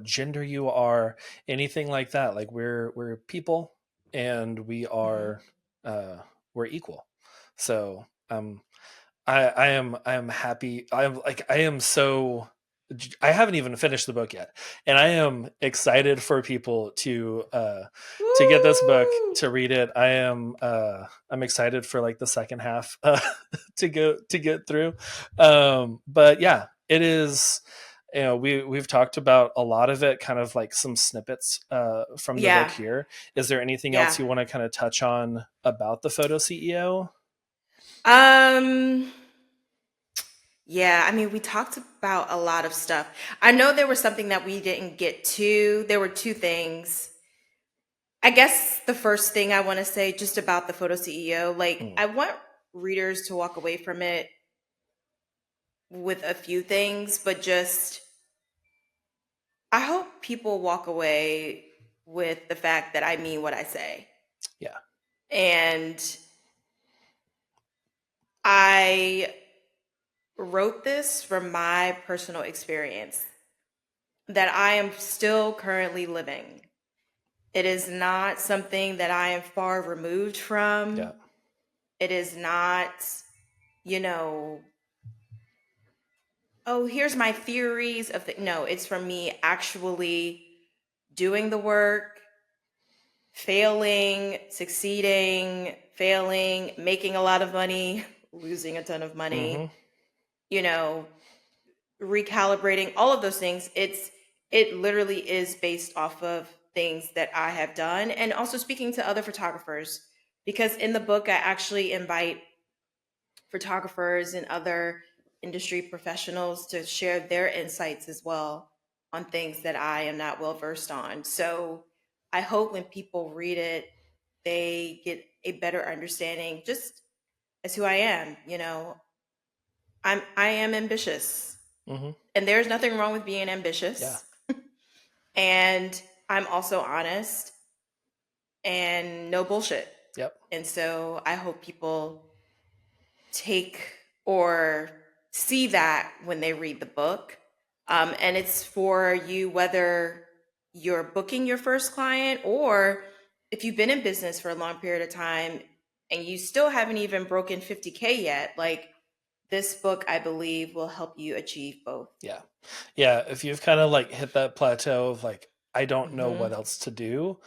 gender you are, anything like that. Like we're people, and Hmm. uh we're equal. So I am happy. I am so I haven't even finished the book yet, and I am excited for people to get this book, Woo! to read it. I'm excited for like the second half to get through. But yeah, it is. You know, we've talked about a lot of it, kind of like some snippets from the book Yeah, here. Is there anything else yeah. you want to kind of touch on about the photo CEO? Um, yeah, I mean, we talked about a lot of stuff. I know there was something that we didn't get to. There were two things. I guess the first thing I want to say just about the photo CEO, like Mm, I want readers to walk away from it with a few things, but just I hope people walk away with the fact that I mean what I say. yeah, And I wrote this from my personal experience that I am still currently living. It is not something that I am far removed yeah, from. It is not, you know, oh, here's my theories of the no, it's from me actually doing the work, failing, succeeding, failing, making a lot of money, losing a ton of hmm money, you know, recalibrating, all of those things. It literally is based off of things that I have done and also speaking to other photographers because in the book I actually invite photographers and other industry professionals to share their insights as well on things that I am not well versed on. So I hope when people read it, they get a better understanding just as who I am. You know, I am ambitious, hmm and there's nothing wrong with being yeah, ambitious. And I'm also honest and no bullshit. yep, And so I hope people take or see that when they read the book. And it's for you, whether you're booking your first client or if you've been in business for a long period of time and you still haven't even broken 50K yet, like this book, I believe, will help you achieve both. yeah, yeah. If you've kind of like hit that plateau of like, I don't know Hmm. what else to do,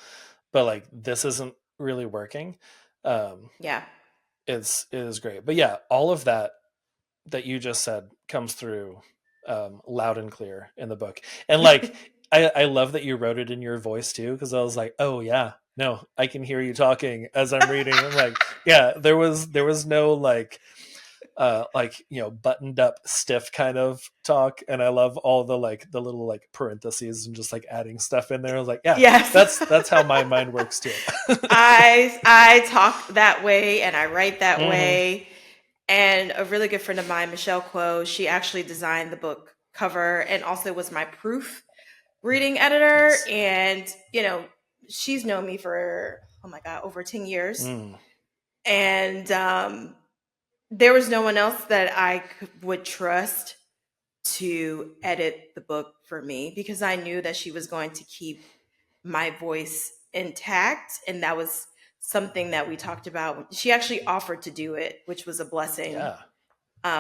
but like this isn't really working, um, Yeah. it is great. But yeah, all of that you just said comes through loud and clear in the book. And like, I love that you wrote it in your voice too, because I was like, oh yeah, no, I can hear you talking as I'm reading. I'm like, yeah, there was no like, you know, buttoned up stiff kind of talk. And I love all the little like parentheses and just like adding stuff in there. I was like, yeah, Yes. that's how my mind works too. I talk that way and I write that hmm way. And a really good friend of mine, Michelle Quo, she actually designed the book cover and also was my proof reading editor. Nice. And, you know, she's known me for, oh my God, over 10 years. Mm, And there was no one else that would trust to edit the book for me because I knew that she was going to keep my voice intact. And that was something that we talked about. She actually offered to do it, which was a blessing yeah.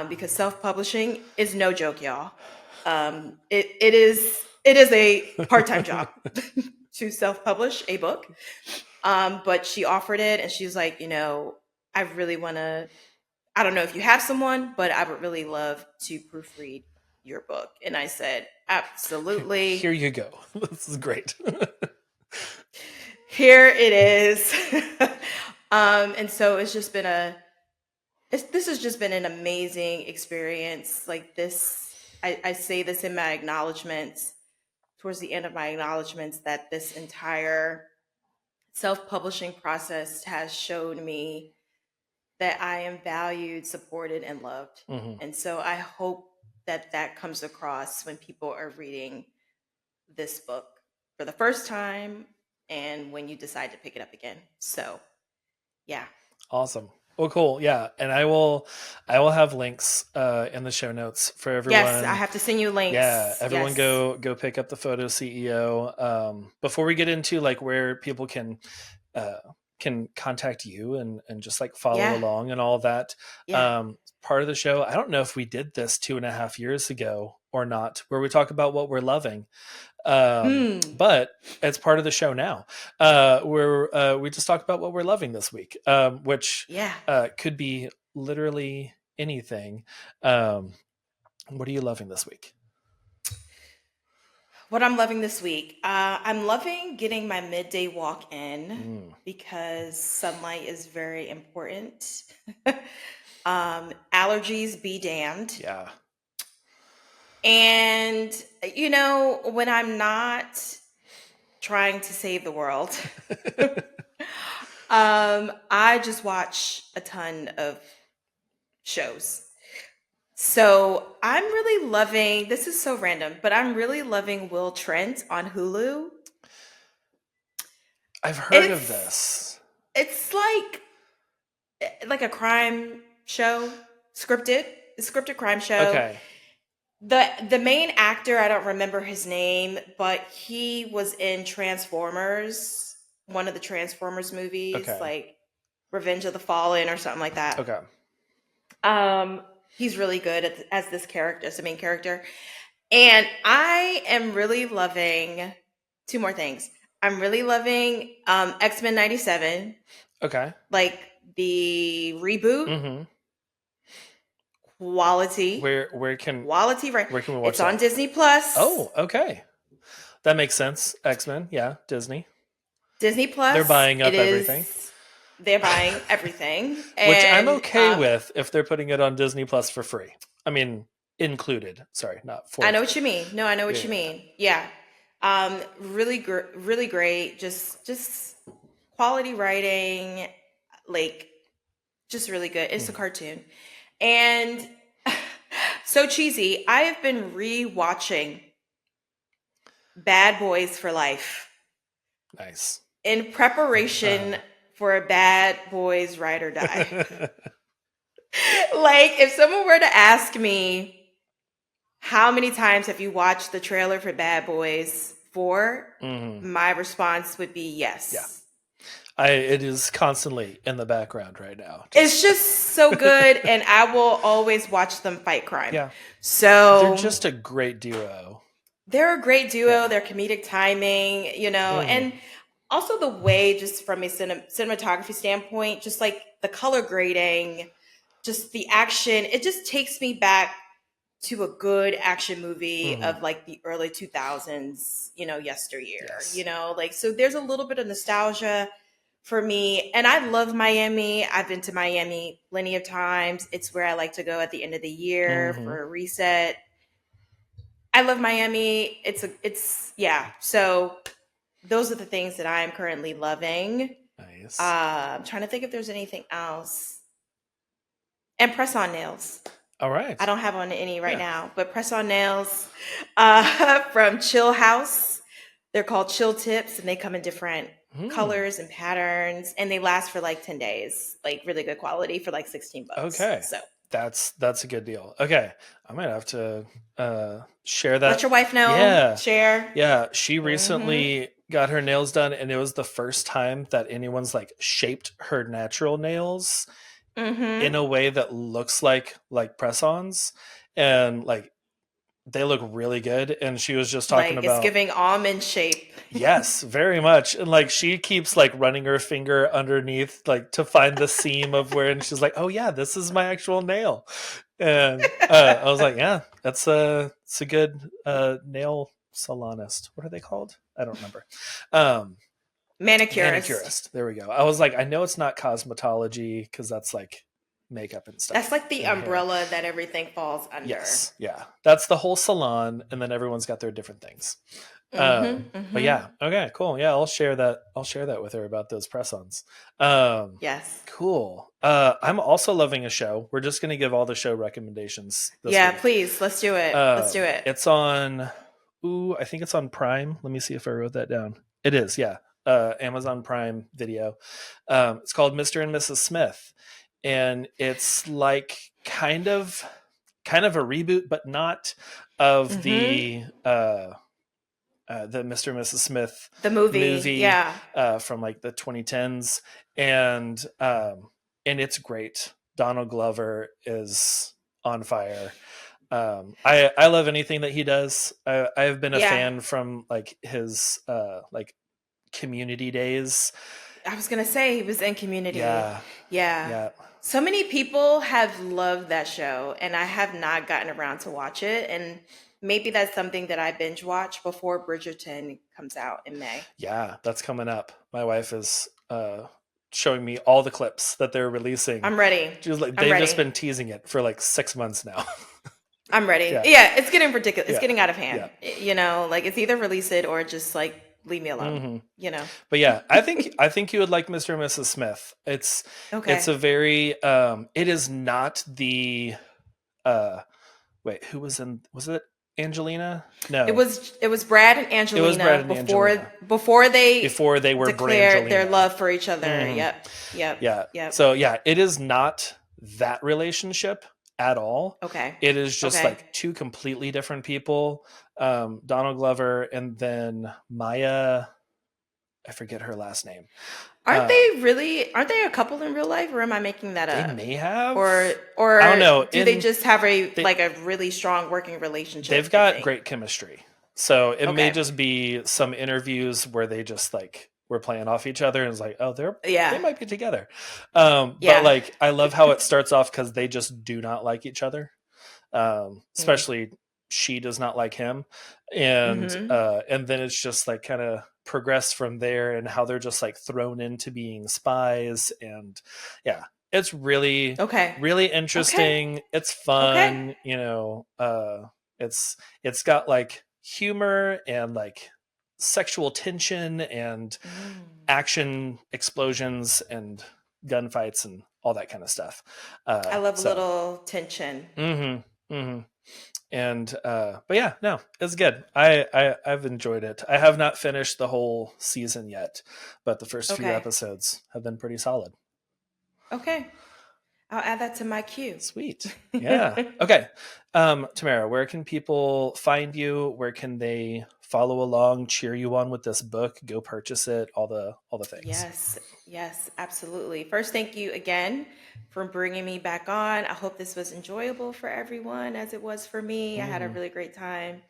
because self-publishing is no joke, y'all. It is a part-time job to self-publish a book. But she offered it, and she's like, you know, I really want to. I don't know if you have someone, but I would really love to proofread your book. And I said, Here absolutely. you go. This is great. Here it is. And so this has just been an amazing experience. Like this, I say this in my acknowledgments, towards the end of my acknowledgments, that this entire self-publishing process has shown me that I am valued, supported, and loved. hmm And so I hope that that comes across when people are reading this book for the first time and when you decide to pick it up again. So, yeah. Awesome. Well, cool. Yeah, and I will have links in the show notes for Yes, I everyone. have to send you Yeah, links. everyone Yes. go pick up the photo CEO. Before we get into like where people can uh, can contact you and just like follow Yeah. along and all that. Yeah. Part of the show, I don't know if we did this 2.5 years ago or not, where we talk about what we're loving. Hmm. But it's part of the show now, where we just talk about what we're loving this week, which Yeah. could be literally anything. Um, what are you loving this week? What I'm loving this week. I'm loving getting my midday walk in Mm, because sunlight is very important. Allergies be damned. yeah. And, when I'm not trying to save the world, I just watch a ton of shows. So I'm really loving, this is so random, but I'm really loving Will Trent on Hulu. I've heard of It's this. it's like a crime show, scripted, a scripted crime show. Okay. The main actor, I don't remember his name, but he was in Transformers, one of the Transformers movies, Okay. like Revenge of the Fallen or something like that. Okay. He's really good as this character, as the main character. And I am really loving two more things. I'm really loving X-Men 97, Okay. like the reboot. Mm-hmm. Quality. Where can Quality, right? where can we watch It's on that? Disney Plus. Oh, okay. That makes sense. X-Men, yeah, Disney. Disney They're Plus. buying It up everything. is. They're buying everything, Which I'm and okay with if they're putting it on Disney Plus for free. I mean, included. Sorry, not I for know free. what you mean. No, I know what you Yeah. mean. Yeah, really great. Just quality writing, like just really good. It's a Mhm. cartoon, and so cheesy. I have been rewatching Bad Boys for Life Nice. in preparation for a Bad Boys Ride or Die. Like, if someone were to ask me, how many times have you watched the trailer for Bad Boys 4? Mhm. My response would be Yeah. yes. It is constantly in the background right now. It's just so good, and I will always watch them fight crime. Yeah. They're So just a great duo. they're a great duo. Yeah. Their comedic timing, Mhm. and also the way, just from a cinematography standpoint, just like the color grading, just the action, it just takes me back to a good action movie Mhm. of like the early 2000s, yesteryear, Yes. like, so there's a little bit of nostalgia for me. And I love Miami. I've been to Miami plenty of times. It's where I like to go at the end of the year Mhm. for a reset. I love Miami. Yeah. So those are the things that I am currently loving. Nice. I'm trying to think if there's anything else. And press on nails. All I right. don't have on any right Yeah. now, but press on nails from Chill House. They're called Chill Tips, and they come in different Hmm. colors and patterns, and they last for like 10 days, like really good quality for like 16 bucks. Okay. So That's a good deal. Okay. I might have to share let that. your wife know, Yeah. share. Yeah. She Mm-hmm. recently got her nails done and it was the first time that anyone's like shaped her natural nails in Mm-hmm. a way that looks like press-ons and like they look really good and she was just talking Like it's about giving almond shape. yes, very much. And like she keeps like running her finger underneath like to find the seam of where and she's like, "Oh yeah, this is my actual nail." And I was like, "Yeah, it's a good nail salonist. What are they called? I don't remember." Um Manicurist. manicurist. There we go. I was like, I know it's not cosmetology cuz that's like makeup and That's stuff like the and hair. umbrella that everything falls under. Yes, yeah. That's the whole salon and then everyone's got their different things. Mm-hmm. But Mm-hmm. yeah, okay, cool. Yeah, I'll share that. I'll share that with her about those press-ons. Yes. Cool. I'm also loving a show. We're just gonna give all the show recommendations this Yeah, week. please. Let's do it. Let's do it. It's on. Ooh, I think it's on Prime. Let me see if I wrote that down. It is. Yeah. Amazon Prime Video. It's called Mr. and Mrs. Smith, and it's like kind of a reboot, but not of Mm-hmm. the Mr. and Mrs. Smith The movie. movie Yeah. from like the 2010s. and it's great. Donald Glover is on fire. I love anything that he does. I've been a Yeah. fan from like his like Community days. I was gonna say he was in Community. Yeah, Yeah. yeah, So many people have loved that show, and I have not gotten around to watch it. And maybe that's something that I binge watch before Bridgerton comes out in May. yeah. That's coming up. My wife is showing me all the clips that they're releasing. I'm ready. She was like, I'm they've just ready. been teasing it for like 6 months now. I'm ready. Yeah, Yeah, it's getting ridiculous. It's yeah, getting out of yeah. hand. You know, like it's either release it or just like leave me alone. Hmm. You know. But yeah, I think you would like Mr. and Mrs. Smith. It's Okay. a very it is not the uh wait, who was in, was it Angelina? No. It was Brad and It was Brad Angelina and before Angelina before they before they were declared their Brangelina. love for each other. Hmm. Yep. Yep. Yeah. Yep. So yeah, it is not that relationship at all. Okay. It is just Okay. like two completely different people. Donald Glover and then Maya, I forget her last name. Um, Aren't they a couple in real life, or am I making that they up? may have, Or I don't know. do they just have They a really strong working they've relationship, I got think? great chemistry. So it may Okay. just be some interviews where they just like were playing off each other and it's like, oh, they Yeah. might be together. But Yeah. like I love how it starts off because they just do not like each other. Mm. Especially she does not like him, Mhm. and then it's just like kind of progress from there and how they're just like thrown into being spies. And yeah, it's really Okay. really Okay. interesting. It's Okay. fun, it's got like humor and like sexual tension and Mm. action explosions and gunfights and all that kind of stuff. I love a So little tension. mm-hmm, mm-hmm. And but yeah, no, it's good. I've enjoyed it. I have not finished the whole season yet, but the first few Okay. episodes have been pretty solid. Okay. I'll add that to my queue. Sweet. Yeah. Okay. Tamara, where can people find you? Where can they follow along, cheer you on with this book, go purchase it, all the things. Yes, yes, absolutely. First, thank you again for bringing me back on. I hope this was enjoyable for everyone as it was for me. I had a Hmm. really great time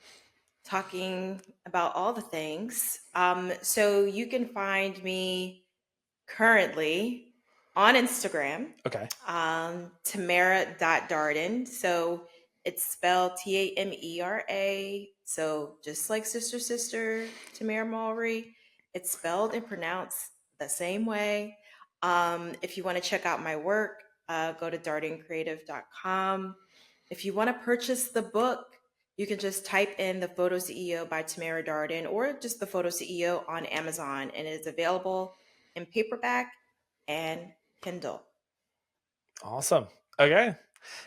talking about all the things. So you can find me currently on Instagram, Okay. Tamera.Darden. So it's spelled Tamera. So just like sister, Tamara Mulry, it's spelled and pronounced the same way. If you want to check out my work, go to dardencreative.com. If you want to purchase the book, you can just type in The Photo CEO by Tamara Darden or just The Photo CEO on Amazon, and it is available in paperback and Kindle. Awesome. Okay.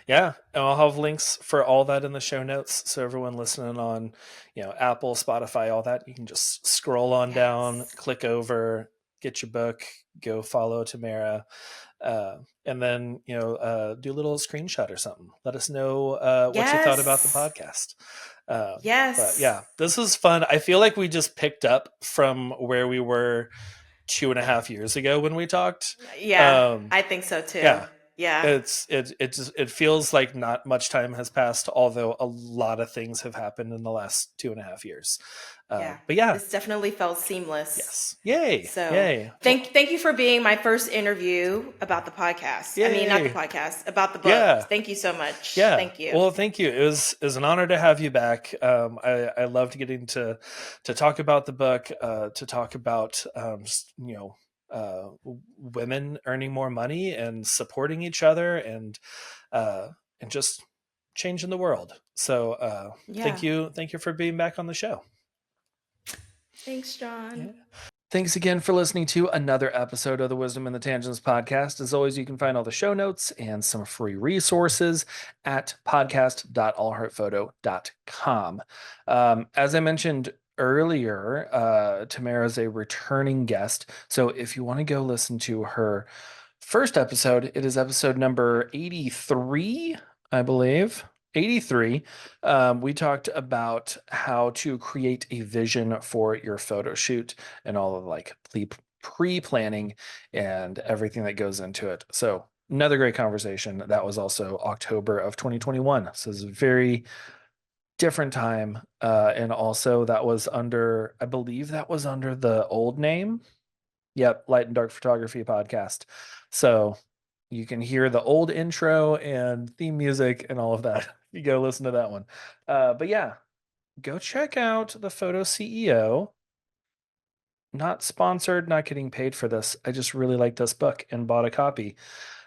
Yeah, and I'll have links for all that in the show notes. So everyone listening on, Apple, Spotify, all that, you can just scroll on down, Yes. click over, get your book, go follow Tamara, and then do a little screenshot or something. Let us know what you thought about the Yes. podcast. But Yes. yeah, this is fun. I feel like we just picked up from where we were 2.5 years ago when we talked. Yeah, Um, I think so too. yeah, Yeah. it feels like not much time has passed, although a lot of things have happened in the last 2.5 years. Yeah. But yeah, This definitely felt seamless. yes, yay, So yay, thank you for being my first interview about the podcast. I mean, not the yay, podcast, about the book. yeah, Thank you so much. yeah. Thank you. Well, thank you. It was an honor to have you back. I loved getting to talk about the book, to talk about women earning more money and supporting each other uh, and just changing the world. So Yeah. thank you for being back on the show. Thanks, Yeah. John. Thanks again for listening to another episode of the Wisdom and the Tangents podcast. As always, you can find all the show notes and some free resources at podcast.allheartphoto.com. As I mentioned earlier, Tamara is a returning guest. So if you want to go listen to her first episode, it is episode number 83, I believe. 83. We talked about how to create a vision for your photo shoot and all of like pre-planning and everything that goes into it. So another great conversation. That was also October of 2021. So it's a very different time. And also that was under, I believe that was under the old name. Yep, Light and Dark Photography Podcast. So you can hear the old intro and theme music and all of that. You go listen to that one. But yeah, go check out the Photo CEO. Not sponsored, not getting paid for this. I just really like this book and bought a copy.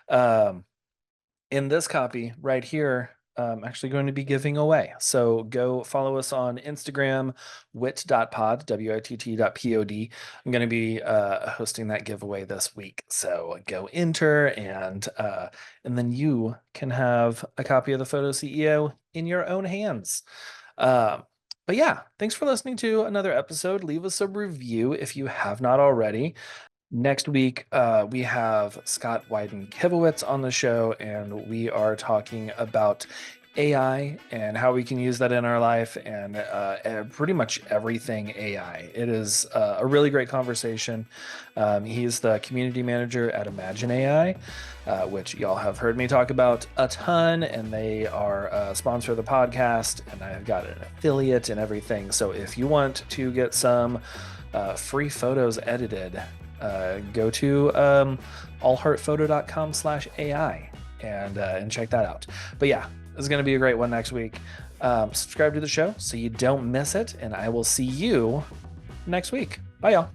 Um, in this copy right here, I'm actually going to be giving away. So go follow us on Instagram, wit.pod, WITT.pod. I'm going to be hosting that giveaway this week. So go enter and then you can have a copy of the Photo CEO in your own hands. Um, but yeah, thanks for listening to another episode. Leave us a review if you have not already. Next week, we have Scott Wyden-Kivowitz on the show, and we are talking about AI and how we can use that in our life and pretty much everything AI. It is a really great conversation. He's the community manager at Imagine AI, which y'all have heard me talk about a ton, and they are a sponsor of the podcast, and I've got an affiliate and everything. So if you want to get some free photos edited, go to allheartphoto.com/AI and check that out. But yeah, this is going to be a great one next week. Subscribe to the show so you don't miss it, and I will see you next week. Bye, y'all.